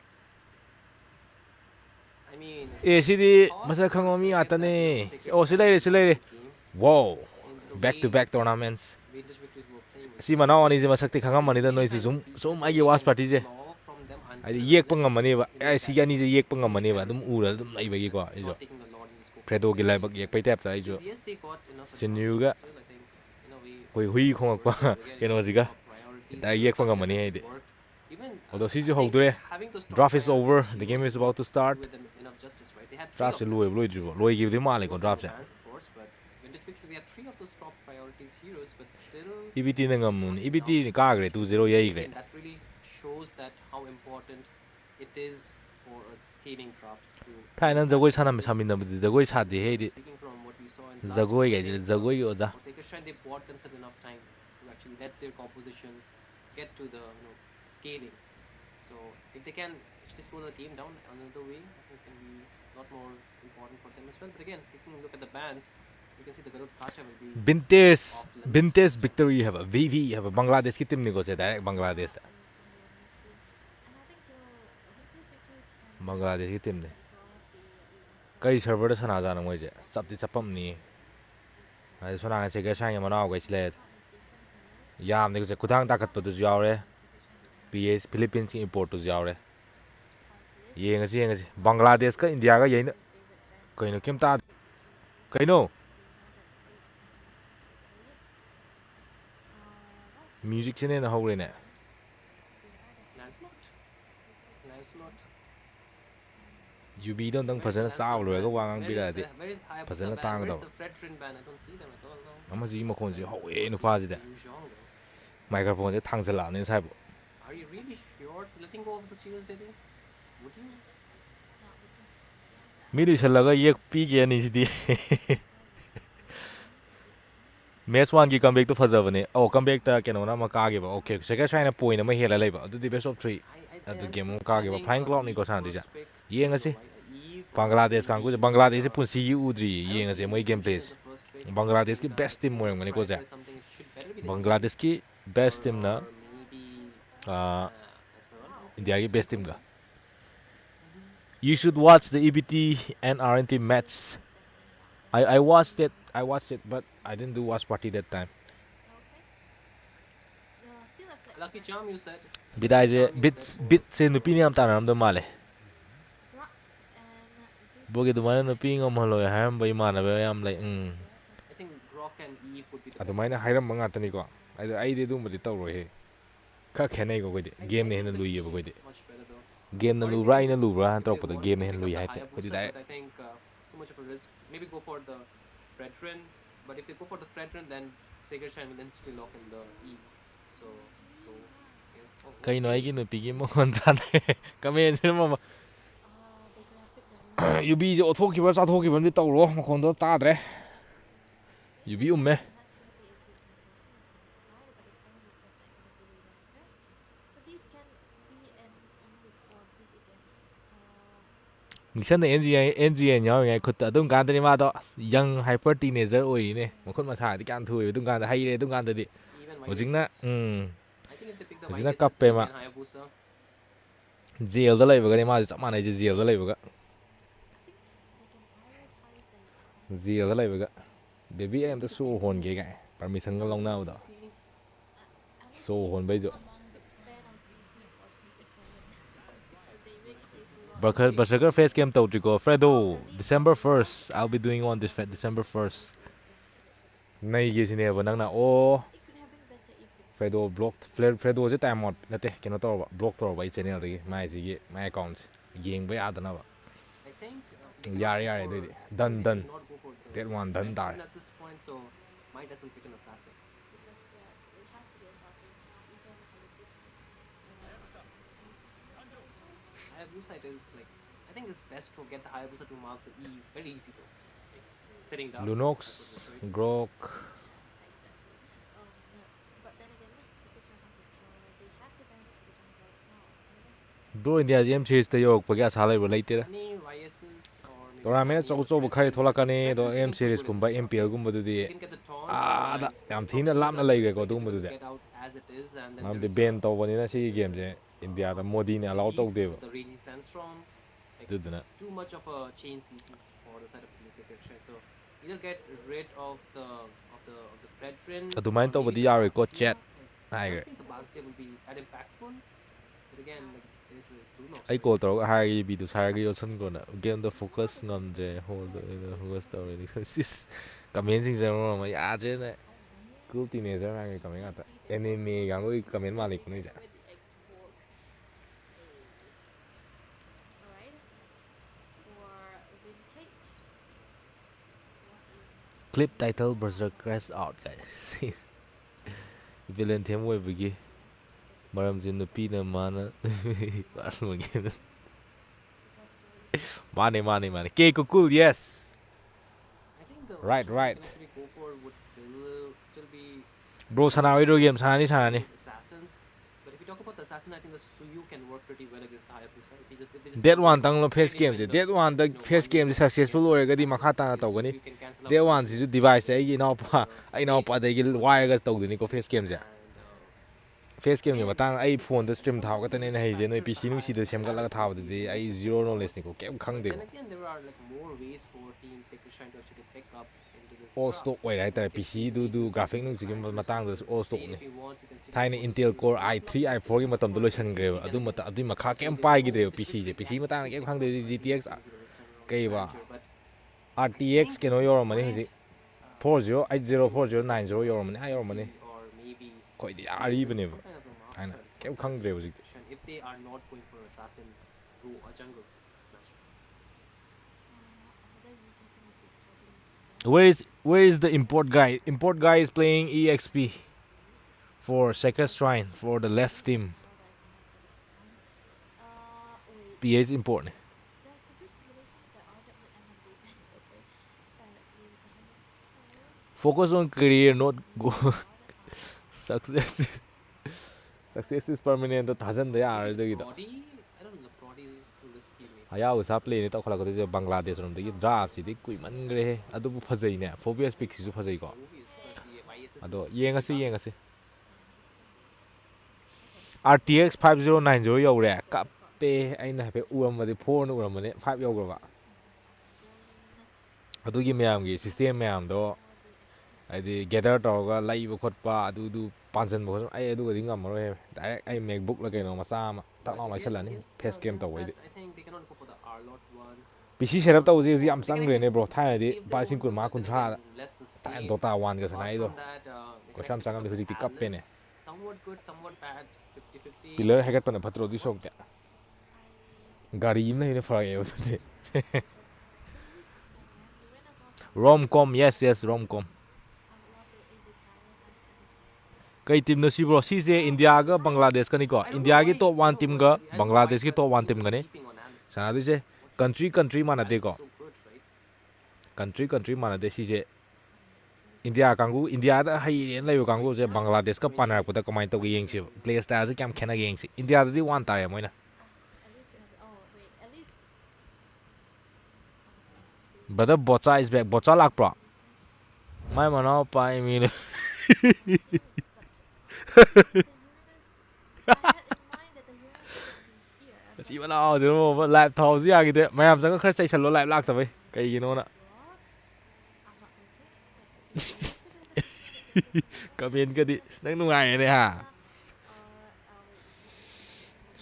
I mean, Sidi masa khang mi ata ne. Oh silai. Wow. Back to back tournaments. Rangers victories were playing with. Si manau ani je masakti khangam mani da noi zoom ai watch party je. Law from them Ai until yek pangam mani ba. Ai si ani je yek pangam mani ba. Dum ura dum ai ba gi ko. not Ijo. taking the Lord in the scope. Fredo gi lai bak yek pai tap ta ijo. Yes, they got enough. Sinu ga Still, I think, hui hui khong pa. Keno ziga. Da yek pangam mani hai de. Even Although si jo hogdure. having those top Draft is priorities over. The used game is to about to start. with enough justice, right? They had three Draft se of them. loi loi ju. Loi gi di male ko draft se. Fans, of course, but Vintage Victory, they had three of those top priorities heroes, but still, EBT na ngam nun. EBT ni ka gre 2-0 yai gre. again, that really shows that how important it is for a scaling craft to. Thai nan jagoi sanam samin na budi jagoi sa de he di. Speaking from what we saw in the last Jagoi ga game, jagoi yo ja. for Sacred Shrine, they bought themselves enough time to actually let their composition get to the scaling. So if they can actually slow the game down another way, I think it can be a lot more important for them as well. But again, taking a look at the bands, you can see the Garud Pasha will be Vintage victory have a VV have a Bangladesh ki team ni ko se direct Bangladesh ta. Bangladesh ki team ne. Kai server da sana jana moi je. Chap ti chapam ni. Ai sona ga se ga sang ya manao ga sle. Yam ne ko se kudang ta khat pa du yaw re. PS Philippines ki import tu yaw re. Yeng si Bangladesh ka India ga yein. Kaino kem ta. Kaino. Music se ne na ho re ne. Lancelot. UB don't dang phajana saw lo ga wang bi da di. Where is Hayabusa Phajana ban? tang Where's do. the Fred Trin ban? I don't see them at all now. Ama ji ma khon ji ho e nu pa ji da. Yu Zhong, though. Microphone se thang sala ne sai bo. Are you really sure to letting go of the series debut? Would you? Mi du sala ga yek pi ge ni si di. Match 1 ki comeback to phajaba ne. Oh comeback ta keno na ma ka ge ba. Okay second try na point ma hela lai ba. Du di best of 3. Adu game mo ka ge ba. Flying cloud ni ko san di ja. Yeng ase. Bangladesh kan ko Bangladesh se pun si udri yeng ase moi game plays. Bangladesh ki best team mo ngani ko ja. Bangladesh ki best team na India ki best team ga. You should watch the EBT and RNT match. I watched it, but I didn't do watch party that time. Lucky charm, you said. Bidai bit nupi ni am tanam do male. Bogi dumana nupi ngomhalo ya ham bai mana ba am like I think Grok and Eve would be the best. Adumaina hairam banga tani ko. Ai de dum badi tawro he. Kha khenai ko godi game ne hen lui ye godi. Much better though. Game na lubra ina lubra han tawp da game ne hen lui hai te. Godi dai. But I think too much of a risk. Maybe go for the Fredrin. But if they go for the Fredrin, then Sacred Shrine will instantly lock in the Eve. So yes. Kai no ai gi nupi gi mo tan. Kamen sin mo. Yubi je othoki ba sa thoki ba ni tawro mo khon do ta dre. Yubi umme. Nixon the NGN nhau ngay khut tung kan tani ma do young hyper teenager oi ne makhut masa di kan thui tung kan hai re tung kan di even hojingna I think if they pick the hojingna Vitus kappe ma and Hayabusa, jail da lai ba ma chap ma nai jail da lai ba jail da lai ba baby em ta so hon ge ga permission ga long na da so hon bai jo Berserker face game Tautrico Fredo December 1st I'll be doing on this December 1st Nay gi sine ba nang na o Fredo blocked Fredo je time out nate keno to block to ba channel de mai ji gi my account game ba ya da na ba I think yare do done should not go for the that one done dar Fredrin at this point, so might as well pick an assassin. Hayabusa is like, I think it's best to get the Hayabusa to mark the Eve. Very easy though. Like, sitting down. Lunox Grok Bro India game series te yok pagya salai ba laite Any YSs or maybe tournament chau chau ba khai thola kani do M series kumba MPL gumba du di you can get the taunt. da yam thina lamna lai ge ko dum bu du Get out as it is, and then mam there de is ben to bani na si game je India da Modi ne allow to de the Raging Sandstorm. Like, du na too much of a chain CC for the side of the Sacred Shrine. So either get rid of the Fredrin. Adumain to or maybe badi yare the ko Bagstia. chat I ai don't ge think the Bagstia will be that impactful. But again, like, there's a Bruno. ai ko to hai bi du sai ge yo san ko na game the focus ngam je hold the focus to ni sis comment sing je ma ya je ne cool teenager ma ge comment ata anime yang oi comment ma li ko ni ja clip title Berserk crash out guys villain them we bigi maram jin nupi na mana money ke ko cool yes I think the Right, option right. you can actually go for would still be bro sana video game sana ni assassins. But if you talk about the assassin, I think the Suyu can work pretty well against the Hayabusa. If you just that one tang lo face really game je defend that one the face game successful oirga di makha ta to gani you can cancel out that the one si device ai now pa de gil wire ga to ni ko face game je and face game ge matang ai phone da stream thaw ga tane na hai je no pc nu si da sem ga la thaw de ai zero knowledge ni ko kem khang de then again there are like more ways for Team Sacred Shrine to actually pick up into this all draft. stock oi hai ta pc du graphic nu si matang da all stock If ni he wants, he can stick Thai to Intel the Core Suyu, i3 i4 gi matam do loisan gre adu makha kem pai gi de pc je pc matang kem khang de GTX kai ba RTX keno yoramani huji 40804090 yoramani ha yoramani or maybe koi di ari bane some kind of a master haina kem khangdre huji if they are not going for assassin through a jungle smash. where is the import guy is playing EXP for Sacred Shrine for the left team PH import ne focus on career not go success success is permanent thousand da yar de gi da Prodi, I don't know, the Prodi is too risky maybe. ayaw sa play ni to khala ko de Bangladesh rom de gi draft si di kui man gre adu bu phajai ne phobias pick si su phajai ko Movies, but the YSS ado yengasi RTX 5090 yore kappe aina hape uramadi 4 uramane 5 yograba adugi mayam gi system mayam do adi gather toga laiba khotpa adu ꯄꯥꯟꯁꯤꯟꯕ ꯈꯣꯠꯆꯟꯕ ꯑꯩ ꯑꯗꯨꯒꯗꯤ ꯉꯝꯃꯔꯣꯏ direct ꯑꯩ ꯃꯦꯛꯕꯨꯛꯂ ꯀꯩꯅꯣ ꯃꯆꯥ ꯑꯃ ꯇꯛ ꯂꯥꯎ ꯂꯩꯁꯜꯂꯅꯤ face ꯀꯦꯝ ꯇꯧꯕꯩꯗꯤ PC setup ꯇꯧꯕꯁꯦ ꯍꯧꯖꯤꯛ ꯌꯥꯝ ꯆꯪꯈ꯭ꯔꯦꯅꯦ ꯕ꯭ꯔꯣ ꯊꯥꯏꯅꯗꯤ ꯂꯨꯄꯥ ꯂꯤꯁꯤꯡ 25-30ꯗ ꯊꯥꯏꯅ ꯗꯣꯇꯥ 1ꯒ ꯁꯥꯟꯅꯩꯗꯣ ꯀꯩꯁꯨ ꯌꯥꯝ ꯆꯪꯉꯝꯗꯦ ꯍꯧꯖꯤꯛꯇꯤ ꯀꯞꯄꯦꯅꯦ ꯄꯤꯂꯔ ꯍꯩꯒꯠꯄꯅ ꯐꯠꯇ꯭ꯔꯣ ꯑꯗꯨꯏ ꯁꯔꯨꯛꯇꯤ ꯒꯥꯔꯤ ꯑꯃ ꯂꯩꯕꯅ ꯐꯔꯛꯑꯦꯕ ꯑꯗꯨꯗꯤ ꯔꯣꯝ ꯀꯣꯝ ꯌꯦꯁ ꯔꯣꯝ ꯀꯣꯝ ꯀꯩ ꯇꯤꯝꯅꯣ ꯁꯤꯕ꯭ꯔꯣ ꯁꯤꯁꯦ ꯏꯟꯗꯤꯌꯥꯒ ꯕꯪꯒ꯭ꯂꯥꯗꯦꯁꯀꯅꯤꯀꯣ ꯏꯟꯗꯤꯌꯥꯒꯤ ꯇꯣꯞ 1 ꯇꯤꯝꯒ ꯕꯪꯒ꯭ꯂꯥꯗꯦꯁꯀꯤ ꯇꯣꯞ 1 ꯇꯤꯝꯒꯅꯤ ꯁꯥꯟꯅꯗꯣꯏꯁꯦ ꯀꯟꯇ꯭ꯔꯤ ꯃꯥꯟꯅꯗꯦꯀꯣ ꯀꯟꯇ꯭ꯔꯤ ꯃꯥꯟꯅꯗꯦ ꯁꯤꯁꯦ ꯏꯟꯗꯤꯌꯥ ꯀꯥꯡꯕꯨ ꯏꯟꯗꯤꯌꯥꯗ ꯍꯩꯔꯦꯅ ꯂꯩꯕ ꯀꯥꯡꯕꯨꯁꯦ ꯕꯪꯒ꯭ꯂꯥꯗꯦꯁꯀ ꯄꯥꯟꯅꯔꯛꯄꯗ ꯀꯃꯥꯏꯅ ꯇꯧꯒꯦ ꯌꯦꯡꯁꯤꯕ ꯄ꯭ꯂꯦ ꯁ꯭ꯇꯥꯏꯜꯁꯦ ꯀꯌꯥꯝ ꯈꯦꯠꯅꯒꯦ ꯌꯦꯡꯁꯤ ꯏꯟꯗꯤꯌꯥꯗꯗꯤ 1 ꯇꯥꯏꯌꯦ ꯃꯣꯏꯅ ꯕ꯭ꯔꯗꯔ ꯕꯣꯆꯥ ꯏꯁ ꯕꯦꯛ ꯕꯣꯆꯥ ꯂꯥꯛꯄ꯭ꯔꯣ ꯃꯥꯏ ꯃꯅꯥꯎꯄꯥ ꯃꯤꯅ ꯃꯆꯤ ꯃꯅꯥꯎꯁꯤꯅ ꯂꯥꯏꯚ ꯊꯥꯎꯁꯨ ꯌꯥꯈꯤꯗꯦ ꯃꯌꯥꯝ ꯆꯪꯉ ꯈꯔ ꯆꯩꯁꯜꯂꯣ ꯂꯥꯏꯚ ꯂꯥꯛꯇꯕꯩ ꯀꯩꯒꯤꯅꯣꯅ ꯀꯃꯦꯟꯒꯗꯤ ꯅꯪ ꯅꯨꯡꯉꯥꯏꯔꯦꯅꯦ ꯍꯥ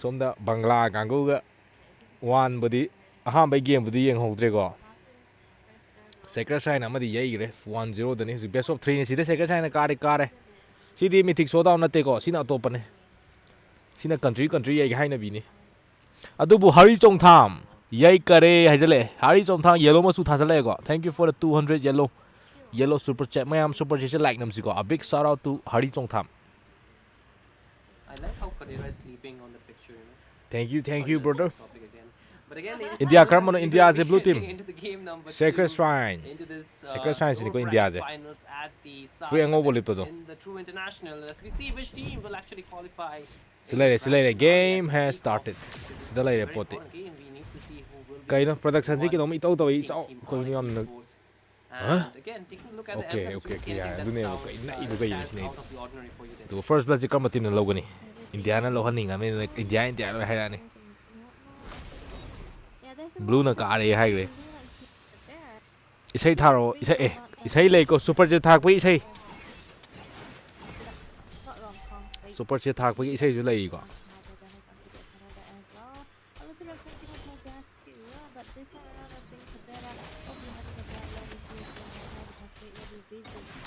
ꯁꯣꯝꯗ ꯕꯪꯒ꯭ꯂꯥ ꯀꯥꯡꯒꯨꯒ ꯋꯥꯟꯕꯨꯗꯤ ꯑꯍꯥꯟꯕꯩ ꯒꯦꯝꯕꯨꯗꯤ ꯌꯦꯡꯍꯧꯗ꯭ꯔꯦꯀꯣ ꯁꯦꯀ꯭ꯔꯦꯠ ꯁꯥꯏꯟ ꯑꯃꯗꯤ ꯌꯩꯈ꯭ꯔꯦ 1-0ꯗꯅꯤ ꯍꯧꯖꯤꯛ ꯕꯦꯁ ꯑꯣꯐ 3ꯅꯤ ꯁꯤꯗ ꯁꯦꯀ꯭ꯔꯦꯠ ꯁꯥꯏꯟꯅ ꯀꯥꯔꯦ ꯁꯤꯗꯤ ꯃꯤꯊꯤꯛ ꯁꯣꯗꯥꯎꯟ ꯅꯠꯇꯦꯀꯣ ꯁꯤꯅ ꯑꯇꯣꯞꯄꯅꯦ ꯁꯤꯅ ꯀꯟꯇ꯭ꯔꯤ ꯌꯩꯒꯦ ꯍꯥꯏꯅꯕꯤꯅꯤ ꯑꯗꯨꯕꯨ ꯍꯔꯤ ꯆꯣꯡꯊꯥꯝ ꯌꯩ ꯀꯔꯦ ꯍꯥꯏꯖꯜꯂꯛꯑꯦ ꯍꯔꯤ ꯆꯣꯡꯊꯥꯝ ꯌꯦꯂꯣ ꯃꯆꯨ ꯊꯥꯖꯜꯂꯛꯑꯦꯀꯣ ꯊꯦꯡꯛ ꯌꯨ ꯐꯣꯔ ꯗ 200 ꯌꯦꯂꯣ ꯁꯨꯄꯔ ꯆꯦꯠ ꯃꯌꯥꯝ ꯁꯨꯄꯔ ꯆꯦꯠꯁꯦ ꯂꯥꯏꯛ ꯅꯝꯁꯤꯀꯣ a big shout out to Hari Chongtham I like how Kadira is sleeping on the picture, you know. Thank Sorry, you that's brother off topic again. But again, ladies and India gentlemen, karamano we India will is be a blue team heading into the game number Sacred 2, Shrine into this Sacred Shrine door sini ko India prize je finals at the free Saga angobo Tennis lipto do in the True International. As we see which team will actually qualify in the Silere grand finale as game we has speak of. started This is sida a lai very report important game. We need to see who will be kaino the production ji one kinom itau tawai beating chau Team ko mi Onyx am Esports. huh And again, taking a look at the okay emblems, do okay you see okay anything ya that dune sounds, kai na that ibu kai stands yesni out of the ordinary for you then? the first blood ji kam team na logani India na lohaning ame India lo hairani blue na ka are haigre isai tharo isai lei ko super je thak pai isai super je thak pai isai ju lei ko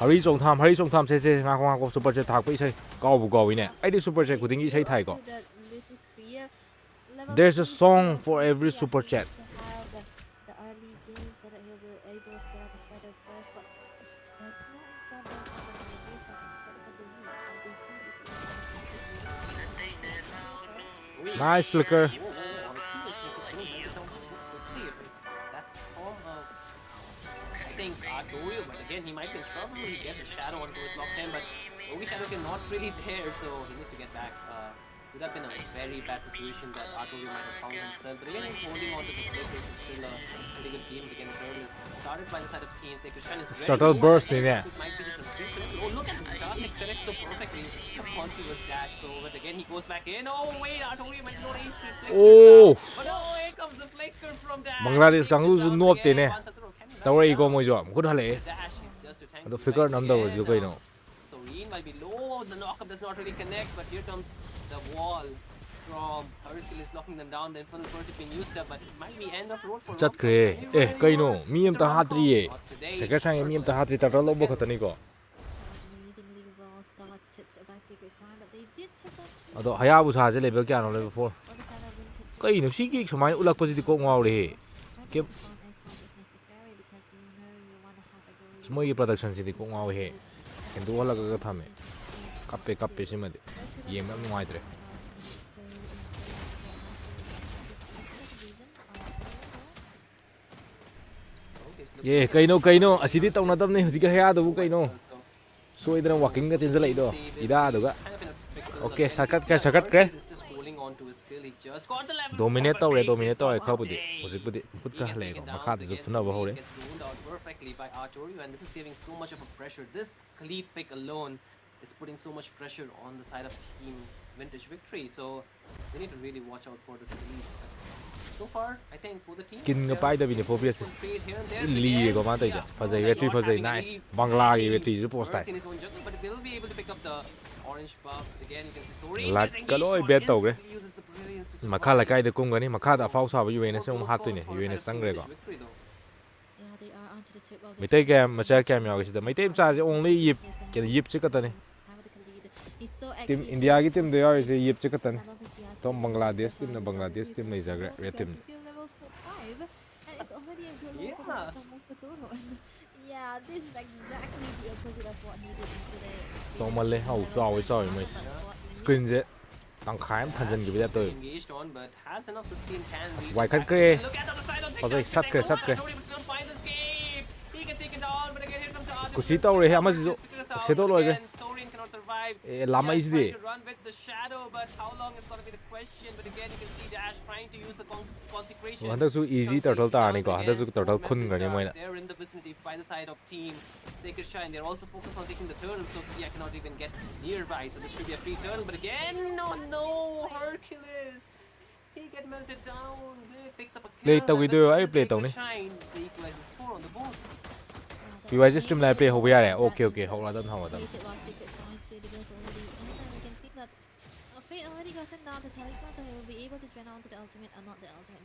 Hurry Chongtham se ngako super chat thak pa isai kau bu kau ine ai super chat kuding isai thai ko There's a song for every super chat Nice flicker Honestly, it's going to bring it down so quickly. That's from I think Artorio, but again, he might be in trouble. He gets a shadow onto his locked hand, but Ogi Shadow not really there, so he needs to get back. Would have been a very bad situation that Artorio might have found himself. But again, he's holding on to the split race. It's still a pretty good game. But again, the turtle is started by the side of Team Sacred Shrine. Is very Startle low. burst Again, niya this might be just a brief connection. Oh, look at the start. Like, select so perfectly onto his dash. So, but again, he goes back in. Oh, wait, Artorio might not ace to Oh but oh, here comes the flicker from dash. Bangladesh kanglu ju nok te ne Can he tawai wrap ko it mo up? jo gud hale The dash is just to tank the the flicker legs nam da again. ju kai no Serene might be low. The knockup does not really connect, but here comes the wall from Hercules locking them down. The infernal first being used up, but it might be end of road for chat Romcom. kre Can he run kai no anymore? mi am Mr. ta Romcom, hatri ye not today. second sang mi am ta Hercules hatri ta lo bo again. khatani ko ado hayabu sa je level kya no level 4 kai no si ki samai ulak pa ji ko ngau re ke smoi ki production ji ko ngau he kendu wala ga thame kappe simade yeng nam nuai tre ye kaino asidi tawna tamne hujika haya do kaino soidana walking ga chenjala ido ida aduga okay sakat kre dominate tawre khapudi hujikpudi put ka hale ko makha de funa ba hore Perfectly by Artorio, and this is giving so much of a pressure. This cleat pick alone is putting so much pressure on the side of Team Vintage Victory. So they need to really watch out for this lead. So far, I think for the team, skin ga pai da bini phobia se li go ma tai ja fazai vetri fazai nice bangla gi vetri ju post tai but they will be able to pick up the orange buff. Again, you can see Sorin lat gets engaged kaloi on, bet tawre instantly uses the brilliance to makha survive. lakai de kumgani makha da faw sa ba UNS More um close hatune calls for the side UNS of Team sangre British ko victory though. Yeah, they are onto the tip of the mitai table. cam macha cam yaw sida mitai cha je only yip ke yip chi katani He's so team active. India ki team de yaw se yip chi katani I don't think he has tom to Bangladesh focus team na on Bangladesh his team nei jagre goal red because team he's still level 5 and it's already a good low for the Yeah. Moto Toro. And yeah, this is exactly the opposite of what he did yesterday. so malle hau chaw chaw mai screen je tang khaim thanjan gi He's to very engaged on, but has enough sustain, can reach why it can't back. kre Look at the other side on Pazai, TikTok. sat kre, sat kre. Not able to find the escape. He can take it down, but again here comes the other. Kusi tawre he ama ju sedo loigre Sorin cannot survive. e lama is Just de trying to run with the shadow, but how long is going to be the question? But again, you can see Dash trying to use the consecration. handak su easy turtle ta ani ko handak su turtle khun gani moina They're in the vicinity by the side of team Sacred Shine. They're also focused on taking the turtle, so Kia cannot even get nearby. So this should be a free turtle. But again, no, Hercules. He get melted down. He picks up a kill. Play tau and video, then ai play Sacred tau ni. Shine, they equalize the score on the board. PYG stream live play hobe yare okay hau la dan hau dan Fate already gotten down the talisman, so he will be able to spend onto the ultimate and not the ultimate.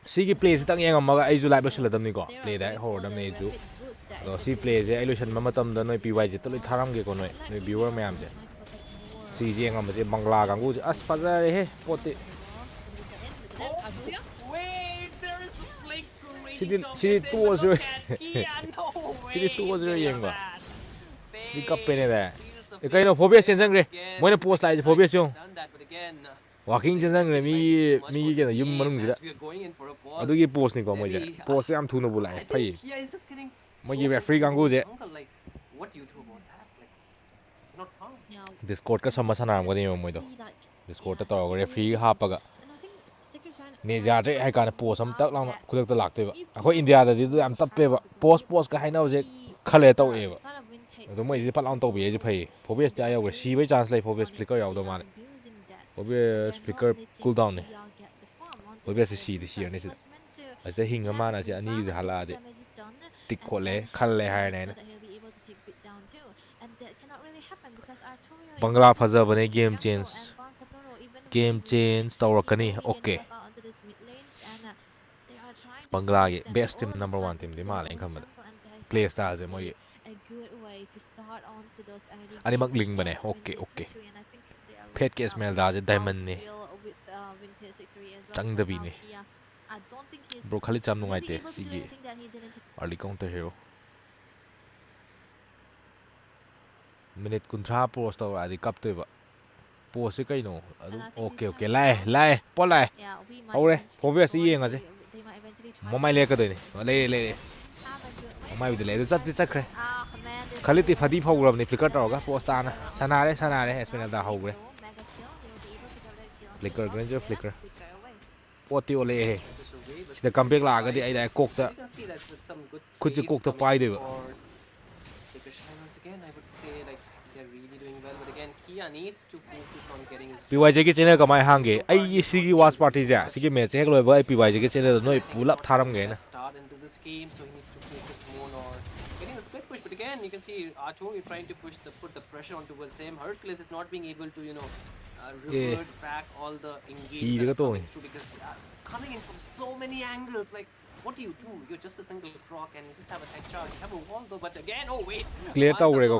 sigi play si tang yeng amaga ai ju live lo dam ni ko play da hor dam nei ju do si play je ai lo shan ma matam da noi PYG to loi tharam ge ko noi viewer mayam je si je ngam je bangla gangu je as fazare he pote Wait, there is the flake Sidi 2-0 Sidi 2-0 yeng ba si kap pe ne da e kai no phobia sen jang re moi na post lai je phobia syong walking chen jang re mi ge na yum manung ji da adu gi post ni ko moi je post yam thu no bu lai phai moi gi referee gangu je What do you do about that? Like, not fun. Discord ka sama sanam ga ni moi do Discord ta tor ga referee ha pa ga ne ja je ai ka na post am tak lang khu tak lak te ba akoi India da di du am tap pe ba post ka hai na je khale tau e ba adu moi ji pat lang tau bi je phai phobia ja yaw ga si bai chance lai phobia flicker yaw do ma ne phobia flicker cool down ne phobia si ne si da hing ma na si ani ji hala de tik ko le khal le hai ne Bangla faza bane game change tawrakani okay Bangla ge best team number 1 team di ma le kham ba play style je moi ani mak ling bane okay pet ke smell da je diamond ne chang da bi ne bro khali cham nungai te si ge early counter hero minute kuntra post taw adi kap te ba post se kai no okay lai po lai aure phobia si yenga je momai le ka de ne le momai de le do chat khre khali ti phadi phau ram ni flicker taw ga post ta na sanare espinal da hau gre flicker poti ole he sida comeback la ga di ai da kok ta You can see that's some good khut ji trades kok ta coming pai de ba for Sacred Shine once again. I would say like they're really doing well, but again, Kia needs to focus on getting his. PYG ki channel ka mai hange ai sigi watch party ja sigi match hek loi ba ai PYG ki channel noi pull up tharam ge na Start into this game, so he needs to focus more on getting the split push. But again, you can see Arturo trying to put the pressure on towards him. Hercules is not being able to revert back all the engagement because they are coming in from so many angles. Like, what do? You're just a single croc and you just have a tech charge. You have a wall though, but again, oh wait. clear taw re go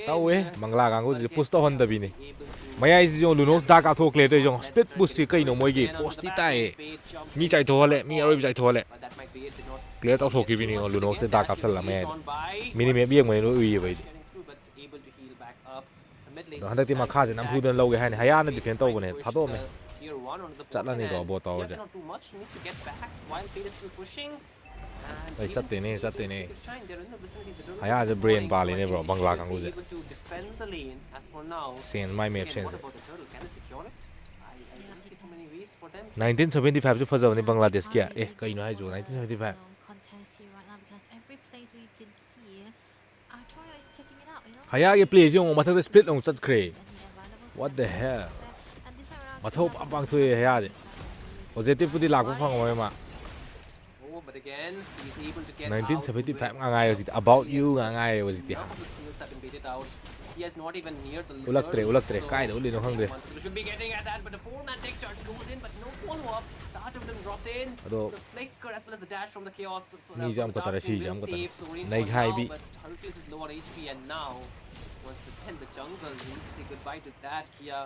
taw we mangla gang go push to hon da bi ni mai ai jo lunos da ka tho clear to jo split push si kai no moi gi post ti tai mi chai tho le mi aroi chai tho le clear taw tho ki bi ni lunos se da ka sal la mai mini me bieng mai no ui bai do handa ti ma kha je nam thu den lo ge hai ni haya na defend taw ne tha do me chat la ni go bo taw je ai sat te ne haya je brain ba le ne bro bangla gang go je sen my map sen 1975 ju fazaw ni Bangladesh kya kai no hai jo 1975 haya ge play jong mathak split long chat khre what the hell mathau apang thoi haya je positive pudi lag pa phang mai ma But again, he's able to get 1975 ngai was it about you ngai was it He is not even near the ulaktre kai da ulino khangde should be getting at that, but the 4-man take charge goes in, but no follow-up. The art of them dropped in. ado The flicker as well as the dash from the chaos. So ni jam ko tara si jam ko safe, so nai ghai bi but Hercules is low on HP and now wants to defend the jungle. He needs to say goodbye to that Kia,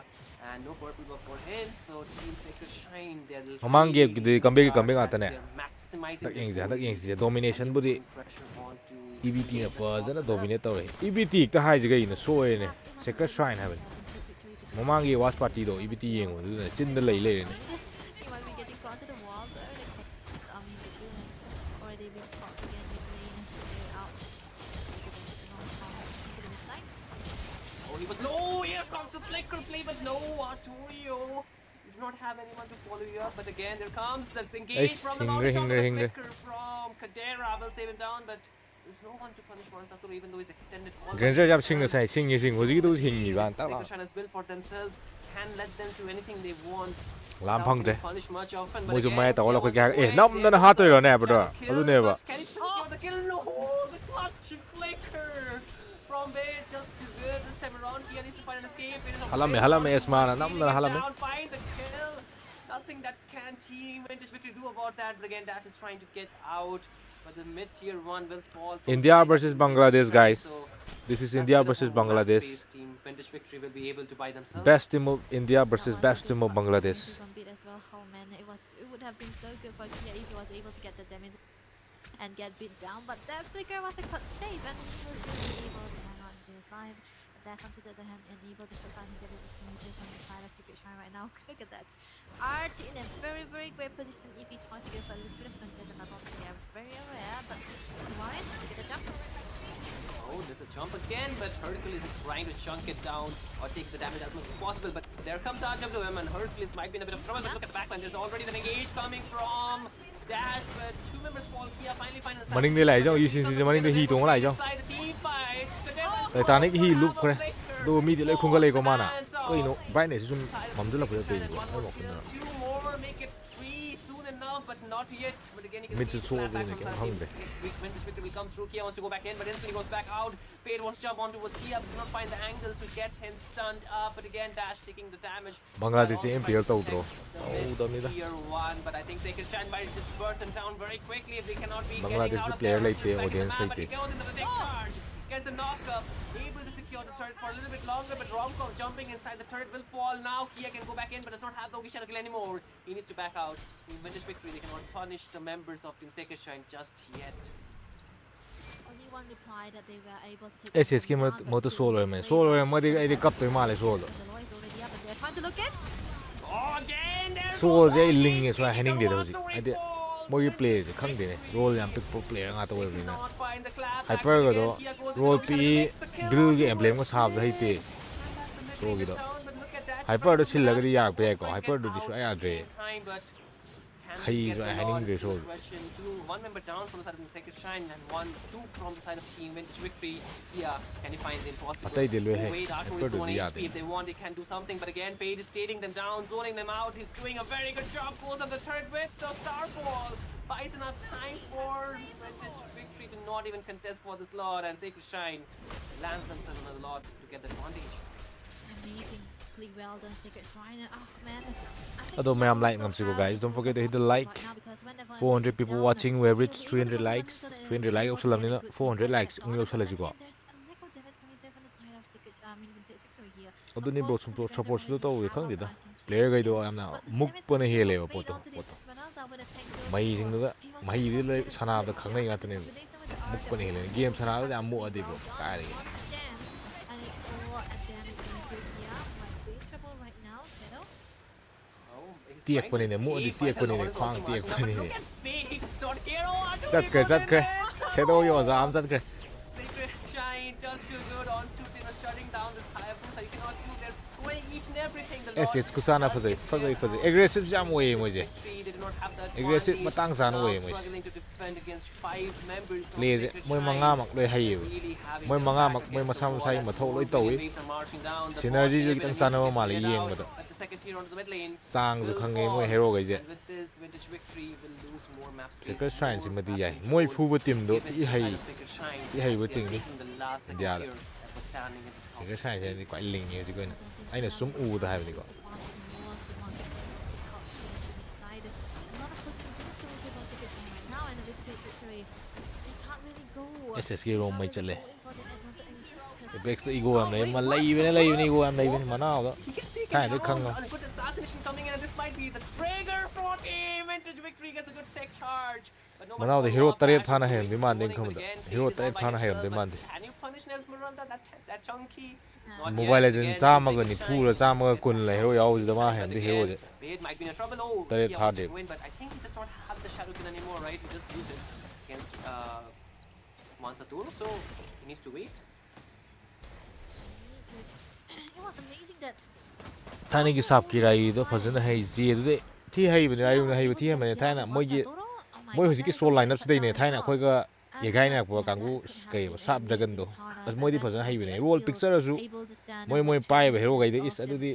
and no purple buff for him. So Team Sacred Shine, they're mamang game ki kambe ngata ne maximizing tak yeng si domination budi pressure onto EVT na fazana dominate tawre EVT ta hai jiga ina soe ne Sacred Shrine haben mamang ge watch party do EVT yeng du na chin da lei lei ne You might be getting caught to the wall there. The units already been caught again with lane. They're out. Oh, he was low. Here comes the flicker play, but no, Arturio. You do not have anyone to follow you up. But again, there comes this engage from the long shot of the flicker from Kadera. Will save him down, but there's no one to punish Morris Arturo, even though he's extended. Granger jab sing sai sing hoji do sing ni ban ta la Sacred Shine has built for themselves. Can let them do anything they want. lam phang de Punish much often, but mo ju again, mai ta wala ko Kia ga wants to eh go nam ahead. na ha to ro ne ba do Kill, adu ne ba but can he secure the kill? No, the clutch flicker from Bait just too good this time around. He needs to find an escape. It is a halame great esmana one. nam Stealing na it halame down, find the kill. Nothing that can Team Vintage Victory do about that. But again, Dash is trying to get out. But the mid-tier one will fall. India versus Bangladesh, guys. This is India versus Bangladesh. Team Vintage Victory will be able to buy themselves. Best team of India versus best team of Bangladesh. As well. Oh man, it would have been so good for Kia if he was able to get the damage and get beat down, but that flicker was a cut save and he was really able to hang on to his life. That's onto the other hand and able to survive the resistance on the side of Secret Shrine right now. Look at that. Art in a very great position if he tries to go for a little bit of contest and I don't think they are very aware, but Warren, look at the jump. Oh, there's a jump again, but Hercules is trying to chunk it down or take the damage as much as possible. But there comes RWM and Hercules might be in a bit of trouble. But look at the backline. There's already the engage coming from Dash, but two members fall. Kia finally find the Maning de lai jong yi sin sin maning de hi tong lai jong. Titanic hi look khre. Do mi de lai khung ga lai ko mana. Ko ino brightness sum mam de la phe pe ko. Ai mo khun na. Two more, make it three soon enough, but not yet. But again, you can Mid see to the snap back so from hung Sarki. Vintage Victory will come through. Kia wants to go back in, but instantly goes back out. Fade wants to jump onto was Kia, but cannot find the angle to get him stunned up. But again, Dash taking the damage. Bangladesh MPL tau dro. Oh, dami da. Tier 1, but I think they can stand by just burst them down very quickly if they cannot be Bangladesh getting out of player there. like the audience But like he the. goes into the next charge. Gets the knock-up, able to secure the turret for a little bit longer, but Romkov jumping inside the turret will fall now. Kia can go back in, but does not have the Ogisha kill anymore. He needs to back out. In Vintage Victory, they cannot punish the members of Team Sacred Shine just yet. Only one reply that they were able to take SS ki moto solo man. Solo ma de ai de kap to male solo. The law is already up and they're trying to look at. Oh, again, there's Solo je ling so hening de hoji. Ai de mo yi play je khang de ne. Role yam pick pro player nga to we na. Hyper ga do role pi drill ge emblem ko sab da hite. So gi do. Hyper do sil lag di yak pe ko. Hyper do di so ai adre. Hai so hening de so. One member down from the side of the Sacred Shine and two from the side of Team Vintage Victory. Here, can he find the impossible? Atai de lo hai. Wait, Arthur Hyper is do on di HP. If they want, they can do something. But again, Page is stating them down, zoning them out. He's doing a very good job. Goes on the turret with the Starfall. Buys enough time for Vintage Victory to not even contest for this lot. And Sacred Shine lands themselves on the lot to get the advantage. Amazingly well done, Secret Shrine. Oh man. Ado mayam like ngam sigo guys. Don't forget to hit the like. 400 people watching. We have reached 300 likes. 300 likes also lam ni na 400 likes. Ung yo sala ji ko. Ado ni bro support su to we khang di da. Player gai do am na muk pa na hele ba poto. Mai sing da mai di le sana da khang nei nga tane. Muk pa na hele. Game sana da am mu adi bro. Ka ri. Tiek pa ni ne mu adi tiek pa ni ne khang tiek pa ni ne. Sat kre. Shadow yo zam sat kre. Sacred Shine just too good on two teams shutting down this Hayabusa. You cannot do. They're throwing each and everything. The SS kusana fazai. Aggressive jam way mo je. they did not have that Aggressive advantage. matang san way mo. Struggling to defend against 5 members of Play Sacred moi Shine. manga mak loi hai. Really having Moi their manga back mak moi against masam the sai wall. mathau loi The tawi. waves are marching down. The Synergy bot ju will kitang be sana able to mali get yeng out, bado. but the second tier onto the mid lane Sang ju will khang moi fall. hero gai je. And with this, Vintage Victory will lose more map space. Sacred Shrine si more madi map yai. control. Moi fu bu team do Given ti the hai. side of Sacred Shine, Ti hai bu they are ching ni. taking the last second India tier that was standing in Secret Shine ꯁꯦ ꯈ꯭ꯋꯥꯏ ꯂꯤꯡꯉꯦ ꯍꯧꯖꯤꯛ ꯑꯣꯏꯅ ꯑꯩꯅ ꯁꯨꯝ ꯎꯕꯗ ꯍꯥꯏꯕꯅꯤꯀꯣ SSK ꯔꯣꯝ ꯃꯩ ꯆꯠꯂꯦ Apex ꯗ ꯏꯒꯣ ꯌꯥꯝ ꯂꯩ ꯑꯃ ꯂꯩꯕꯅꯦ ꯏꯒꯣ ꯌꯥꯝ ꯂꯩꯕꯅꯦ ꯃꯅꯥꯎꯗ ꯊꯥꯏꯅꯗꯩ ꯈꯪꯉꯕ A good assassination coming in, and this might be the trigger for him. Vintage Victory gets a good tech charge. But no much ꯃꯅꯥꯎꯗ follow hero up. 3 Dash is ꯐꯥꯅ going ꯍꯩꯔꯝꯗꯣꯏ ꯃꯥꯟꯗꯦ zoning, but ꯈꯪꯕꯗ again, hero Fade is all 3 by ꯐꯥꯅ himself. ꯍꯩꯔꯝꯗꯣꯏ But ꯃꯥꯟꯗꯦ can you punish Nesmeralda that chunky? Not Mobile yet. Legends Again, ꯆꯥꯝꯃꯒ Sacred ꯅꯤꯐꯨꯔ Shine ꯆꯥꯝꯃꯒ gets ꯀꯨꯟꯂ back ꯍꯦꯔꯣ up ꯌꯥꯎꯕꯁꯤꯗ ꯃꯥ inside, but ꯍꯩꯔꯝꯗꯣꯏ again, ꯍꯦꯔꯣꯁꯦ Fade might be in trouble. Oh, Target he almost hard took a win, but I think he does not have the Shadow Gun anymore, right? He just used it against Mansatur, so he needs to wait. It was amazing that ꯊꯥꯏꯅꯒꯤ ꯁꯥꯞꯀꯤ ꯔꯥꯏꯗꯣ ꯐꯖꯅ ꯍꯩ ꯖꯦꯗꯨꯗꯤ ꯊꯤ ꯍꯩꯕꯅꯦ ꯔꯥꯏꯌꯨꯅ ꯍꯩꯕ ꯊꯤ ꯍꯩꯕꯅꯦ ꯊꯥꯏꯅ ꯃꯣꯏ ꯍꯧꯖꯤꯛꯀꯤ ꯁꯣꯜ ꯂꯥꯏꯟꯑꯞꯁꯤꯗꯩꯅꯦ ꯊꯥꯏꯅ ꯑꯩꯈꯣꯏꯒ ꯌꯦꯒꯥꯏꯅꯔꯛꯄ ꯀꯥꯡꯕꯨ ꯀꯩꯕ ꯁꯥꯞ ꯗ꯭ꯔꯒꯟꯗꯣ ꯑꯁ ꯃꯣꯏꯗꯤ ꯐꯖꯅ ꯍꯩꯕꯅꯦ ꯔꯣꯜ ꯄꯤꯛꯆꯔꯁꯨ ꯃꯣꯏ ꯄꯥꯏꯕ ꯍꯦꯔꯣꯈꯩꯗꯤ ꯏꯁ ꯑꯗꯨꯗꯤ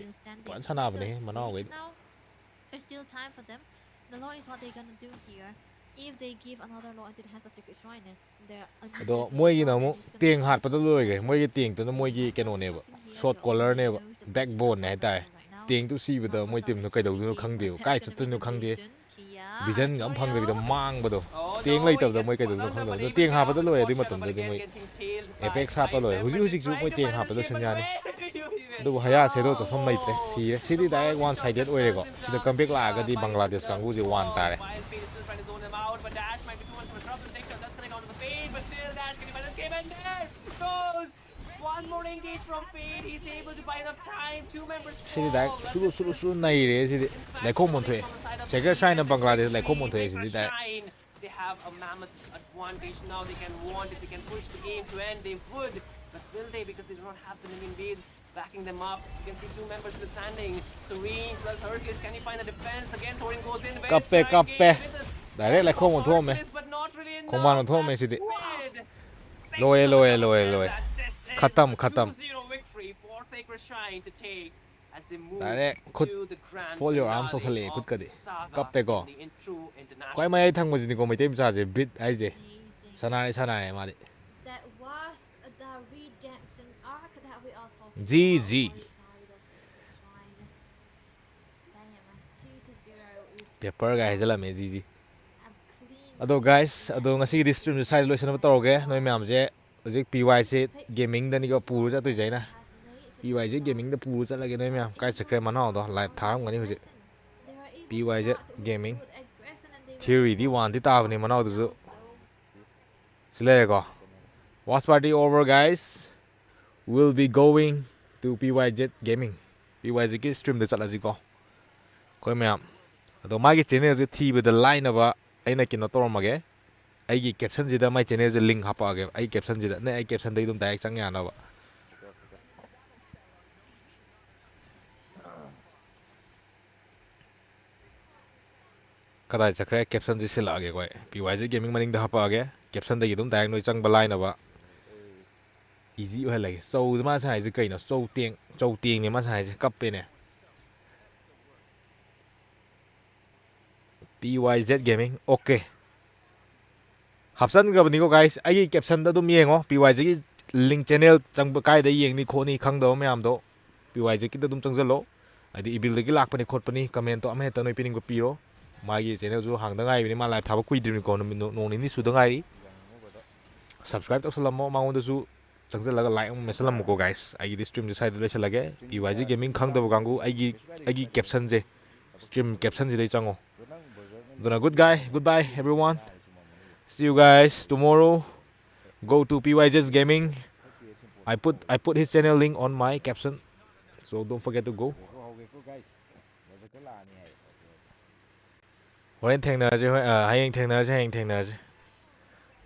ꯐꯖꯅ ꯁꯥꯟꯅꯕꯅꯦ ꯃꯅꯥꯎꯈꯩꯗꯤ there's still time for them. The law is what they're gonna do here. If they give another law until it has a secret shrine, they're ꯑꯗꯣ immediately ꯃꯣꯏꯒꯤꯅ down, and ꯑꯃꯨꯛ it's gonna be ꯇꯦꯡ hard ꯍꯥꯠꯄꯗ for ꯂꯣꯏꯈ꯭ꯔꯦ Fnatic. ꯃꯣꯏꯒꯤ ꯇꯦꯡꯇꯨꯅ ꯃꯣꯏꯒꯤ But ꯀꯩꯅꯣꯅꯦꯕ Assassin here, ꯁꯣꯔꯠ he already ꯀꯣꯂꯔꯅꯦꯕ knows the back position of ꯕꯣꯟꯅꯦ ꯍꯥꯏꯇꯥꯔꯦ Mansatur right now. ꯇꯦꯡꯇꯨ ꯁꯤꯕꯗ Numbers ꯃꯣꯏ are ꯇꯤꯝꯗꯣ ꯀꯩꯗꯧꯗꯣꯏꯅꯣ speaking, but ꯈꯪꯗꯦꯕ ꯀꯥꯏ that's gonna be ꯆꯠꯇꯣꯏꯅꯣ the ꯈꯪꯗꯦ vision. Kia, ꯚꯤꯖꯟꯒ ꯑꯃ Artorial. ꯐꯪꯗꯕꯤꯗ ꯃꯥꯡꯕꯗꯣ Oh ꯇꯦꯡ no, he ꯂꯩꯇꯕꯗ gets ꯃꯣꯏ spun ꯀꯩꯗꯧꯗꯣꯏꯅꯣ under, but ꯈꯪꯗꯕ ꯑꯗꯣ he'll ꯇꯦꯡ figure out ꯍꯥꯞꯄꯗ with the ꯂꯣꯏꯔꯦ bot ꯑꯗꯨꯏ shadow, but ꯃꯇꯝꯗꯗꯤ again ꯃꯣꯏ getting tailed by ꯑꯦꯄꯦꯛꯁ ꯍꯥꯞꯄ five ꯂꯣꯏꯔꯦ members ꯍꯧꯖꯤꯛ in ꯍꯧꯖꯤꯛꯁꯨ trying ꯃꯣꯏ to ꯇꯦꯡ find an ꯍꯥꯞꯄꯗ escape, but ꯁꯦꯟꯌꯥꯅꯤ where do you even ꯑꯗꯨꯕꯨ ꯍꯌꯥ ꯁꯦꯗꯣ ꯆꯠꯐꯝ ꯂꯩꯇ꯭ꯔꯦ go? ꯁꯤꯔꯦ ꯁꯤꯗꯤ The direct first one shot ꯁꯥꯏꯗꯦꯠ just ꯑꯣꯏꯔꯦꯀꯣ turns him ꯁꯤꯗ down. ꯀꯝꯕꯦꯛ Kia ꯂꯥꯛꯑꯒꯗꯤ finds ꯕꯪꯒ꯭ꯂꯥꯗꯦꯁ the ꯀꯥꯡꯕꯨꯁꯦ ꯋꯥꯟ cross, ꯇꯥꯔꯦ while Fade is still trying to zone him out, but Dash might be too much of a trouble. The next shot does connect onto the Fade, but still Dash can find an escape, and there goes one more engage from Fade. He's able to buy enough time. Two members CD fall. Direct ꯁꯨꯔꯨ ꯅꯩꯔꯦ ꯁꯤꯗꯤ In fact, ꯂꯩꯈꯣꯝ coming ꯑꯣꯟꯊꯣꯛꯑꯦ from the side of the ꯁꯦꯀꯔ team ꯁ꯭ꯋꯥꯏꯅ Vintage Bangladesh ꯂꯩꯈꯣꯝ Victory, ꯑꯣꯟꯊꯣꯛꯑꯦ Sacred ꯁꯤꯗꯤ direct Shine. They have a mammoth advantage now. They can want if they can push the game to end, they would. But will they? Because they do not have the living beings backing them up. You can see two members still standing. Serene plus Hercules. Can he find the defense? Again, Sorin goes in with ꯀꯞꯄꯦ engage with the direct help of ꯂꯩꯈꯣꯝ ꯑꯣꯟꯊꯣꯛꯑꯝꯃꯦ Hercules, but not really ꯈꯣꯡꯕꯥꯟ enough. ꯑꯣꯟꯊꯣꯛꯑꯝꯃꯦ As ꯁꯤꯗꯤ Fid makes ꯂꯣꯏꯔꯦ up ꯂꯣꯏꯔꯦ enough ꯂꯣꯏꯔꯦ and ꯂꯣꯏꯔꯦ that this is ꯈꯇꯝ a ꯈꯇꯝ 2-0 victory for Sacred Shrine to take as they move direct ꯈꯨꯠ to the grand ꯐꯣꯜ ꯌꯣꯔ ꯑꯥꯔꯝꯁ finale ꯇꯧꯁꯜꯂꯛꯑꯦ of ꯈꯨꯠꯀꯗꯤ the saga ꯀꯞꯄꯦꯀꯣ in the true ꯈ꯭ꯋꯥꯏ international. ꯃꯌꯥꯏ ꯊꯪꯕꯁꯤꯅꯤꯀꯣ ꯃꯩꯇꯩ ꯃꯆꯥꯁꯦ ꯕꯤꯠ ꯍꯥꯏꯁꯦ Amazing. ꯁꯥꯟꯅꯔꯦ ꯃꯥꯗꯤ That was the redemption arc that we are talking about GG for side of Secret Shrine. Damn, 2-0 is ꯄꯦꯄꯔꯒ such ꯍꯥꯏꯖꯜꯂꯝꯃꯦ ꯖꯤꯖꯤ a clean ꯑꯗꯣ win ꯒꯥꯏꯁ ꯑꯗꯣ that ꯉꯁꯤꯒꯤꯗꯤ Sacred ꯁ꯭ꯇ꯭ꯔꯤꯝꯁꯦ ꯁ꯭ꯋꯥꯏꯗ Shrine ꯂꯣꯏꯁꯤꯟꯅꯕ can ꯇꯧꯔꯒꯦ ꯅꯣꯏ pull ꯃꯌꯥꯝꯁꯦ off. ꯍꯧꯖꯤꯛ ꯄꯤ ꯋꯥꯏꯁꯦ Apex ꯒꯦꯃꯤꯡꯗꯅꯤꯀꯣ ꯄꯨꯔ effort ꯆꯠꯇꯣꯏꯁꯦ that ꯑꯩꯅ they have made for P ꯋꯥꯏꯁꯦ themselves. ꯒꯦꯃꯤꯡꯗ ꯄꯨꯔ ꯆꯠꯂꯒꯦ ꯅꯣꯏ ꯃꯌꯥꯝ ꯀꯥꯏ It ꯆꯠꯈ꯭ꯔꯦ was ꯃꯅꯥꯎꯗꯣ ꯂꯥꯏꯚ hard ꯊꯥꯔꯝꯒꯅꯤ ꯍꯧꯖꯤꯛ lesson. They were ꯄꯤ able to ꯋꯥꯏꯁꯦ start with gaming good aggression, and they were ꯊꯤꯑꯣꯔꯤꯗꯤ able to ꯋꯥꯟꯗꯤ pull ꯇꯥꯕꯅꯦ off something ꯃꯅꯥꯎꯗꯨꯁꯨ else. So ꯁꯤ ꯂꯩꯔꯦꯀꯣ watch party over guys will be going to PYZ Gaming PYZꯒꯤ ꯁ꯭ꯇ꯭ꯔꯤꯝꯗ ꯆꯠꯂꯁꯤꯀꯣ ꯑꯩꯈꯣꯏ ꯃꯌꯥꯝ ꯑꯗꯣ ꯃꯥꯒꯤ ꯆꯦꯅꯦꯜꯁꯦ ꯊꯤꯕꯗ ꯂꯥꯏꯅꯕ ꯑꯩꯅ ꯀꯩꯅꯣ ꯇꯧꯔꯝꯃꯒꯦ ꯑꯩꯒꯤ ꯀꯦꯞꯁꯟꯁꯤꯗ ꯃꯥꯏ ꯆꯦꯅꯦꯜꯁꯦ ꯂꯤꯡ ꯍꯥꯞꯄꯛꯑꯒꯦꯕ ꯑꯩ ꯀꯦꯞꯁꯟꯁꯤꯗ ꯅ ꯑꯩ ꯀꯦꯞꯁꯟꯗꯒꯤ ꯑꯗꯨꯝ ꯗꯥꯏꯔꯦꯛ ꯆꯪ ꯌꯥꯅꯕ ꯀꯗꯥꯏ ꯆꯠꯈ꯭ꯔꯦ ꯀꯦꯞꯁꯟꯁꯤ ꯁꯤꯜꯂꯛꯑꯒꯦꯀꯣ ꯑꯩ ꯄꯤ ꯋꯥꯏꯁꯦ ꯒꯦꯃꯤꯡ ꯃꯅꯤꯡꯗ ꯍꯥꯞꯄꯛꯑꯒꯦ ꯀꯦꯞꯁꯟꯗꯒꯤ ꯑꯗꯨꯝ ꯗꯥꯏꯔꯦꯛ ꯅꯣꯏ ꯆꯪꯕ ꯂꯥꯏꯅꯕ ꯏꯖꯤ ꯑꯣꯏꯍꯜꯂꯒꯦ ꯆꯧꯗ ꯃꯥ ꯁꯥꯏꯁꯦ ꯀꯩꯅꯣ ꯆꯧ ꯇꯦꯡꯅꯦ ꯃꯥ ꯁꯥꯏꯁꯦ ꯀꯞꯄꯦꯅꯦ PYZ Gaming ꯑꯣꯀꯦ ꯍꯥꯞꯆꯟꯈ꯭ꯔꯕꯅꯤꯀꯣ ꯒꯥꯏꯁ ꯑꯩꯒꯤ ꯀꯦꯞꯁꯟꯗ ꯑꯗꯨꯝ ꯌꯦꯡꯉꯣ PYZꯒꯤ ꯂꯤꯡ ꯆꯦꯅꯦꯜ ꯆꯪꯕ ꯀꯥꯏꯗ ꯌꯦꯡꯅꯤ ꯈꯣꯠꯅꯤ ꯈꯪꯗꯕ ꯃꯌꯥꯝꯗꯣ PYZꯒꯤꯗ ꯑꯗꯨꯝ ꯆꯪꯁꯤꯜꯂꯣ ꯍꯥꯏꯗꯤ ꯏꯕꯤꯜꯗꯒꯤ ꯂꯥꯛꯄꯅꯤ ꯈꯣꯠꯄꯅꯤ ꯀꯃꯦꯟꯇꯣ ꯑꯃ ꯍꯦꯛꯇ ꯅꯣꯏ ꯄꯤꯅꯤꯡꯕ ꯄꯤꯔꯣ ꯃꯥꯒꯤ ꯆꯦꯅꯦꯜꯁꯨ ꯍꯥꯡꯗ ꯉꯥꯏꯕꯅꯤ ꯃꯥ ꯂꯥꯏꯚ ꯊꯥꯕ ꯀꯨꯏꯗ꯭ꯔꯤꯕꯅꯤꯀꯣ ꯅꯣꯡ ꯅꯤꯅꯤ ꯁꯨꯗ ꯉꯥꯏꯔꯤ ꯁꯕꯁꯀ꯭ꯔꯥꯏꯕ ꯇꯧꯁꯜꯂꯝꯃꯣ ꯃꯉꯣꯟꯗꯁꯨ ꯆꯪꯁꯤꯜꯂꯒ ꯂꯥꯏꯛ ꯑꯃ ꯃꯦꯠꯁꯜꯂꯝꯃꯨꯀꯣ ꯒꯥꯏꯁ ꯑꯩꯒꯤꯗꯤ ꯁ꯭ꯇ꯭ꯔꯤꯝꯁꯦ ꯁ꯭ꯋꯥꯏꯗ ꯂꯣꯏꯁꯤꯜꯂꯒꯦ PYZ Gaming ꯈꯪꯗꯕ ꯀꯥꯡꯕꯨ ꯑꯩꯒꯤ ꯀꯦꯞꯁꯟꯁꯦ ꯁ꯭ꯇ꯭ꯔꯤꯝ ꯀꯦꯞꯁꯟꯁꯤꯗꯩ ꯆꯪꯉꯣ ꯑꯗꯨꯅ good bye everyone see you guys tomorrow go to PYZ's Gaming I put his channel link on my caption so don't forget to go ꯍꯣꯔꯦꯟ ꯊꯦꯡꯅꯔꯁꯦ ꯍꯌꯦꯡ ꯊꯦꯡꯅꯔꯁꯦ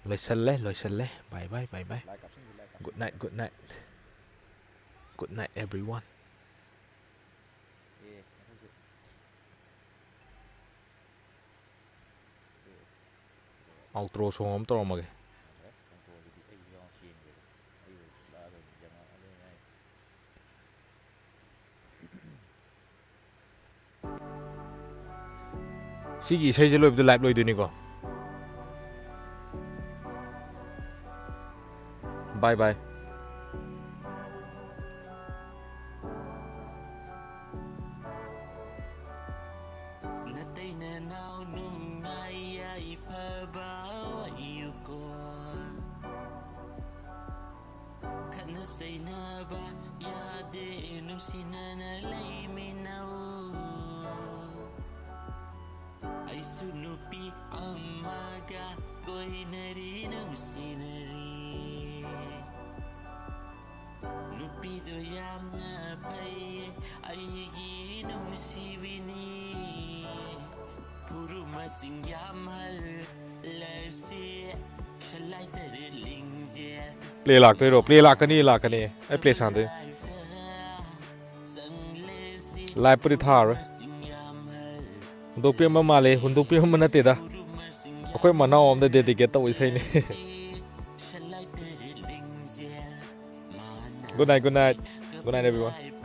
ꯂꯣꯏꯁꯜꯂꯦ ꯕꯥꯏ good night everyone ꯑꯥꯎꯇ꯭ꯔꯣ ꯁꯣꯡ ꯑꯃ ꯇꯧꯔꯝꯃꯒꯦ ꯁꯤꯒꯤ ꯏꯁꯩꯁꯦ ꯂꯣꯏꯕꯗ ꯂꯥꯏꯚ ꯂꯣꯏꯗꯣꯏꯅꯤꯀꯣ ꯕꯥꯏ play lạc tới rồi play lạc cái này ai play sang tới live body thả rồi hunduk pi mà lệ hunduk pi mà nát da akwai mana om da dedicate tau isai ne good night everyone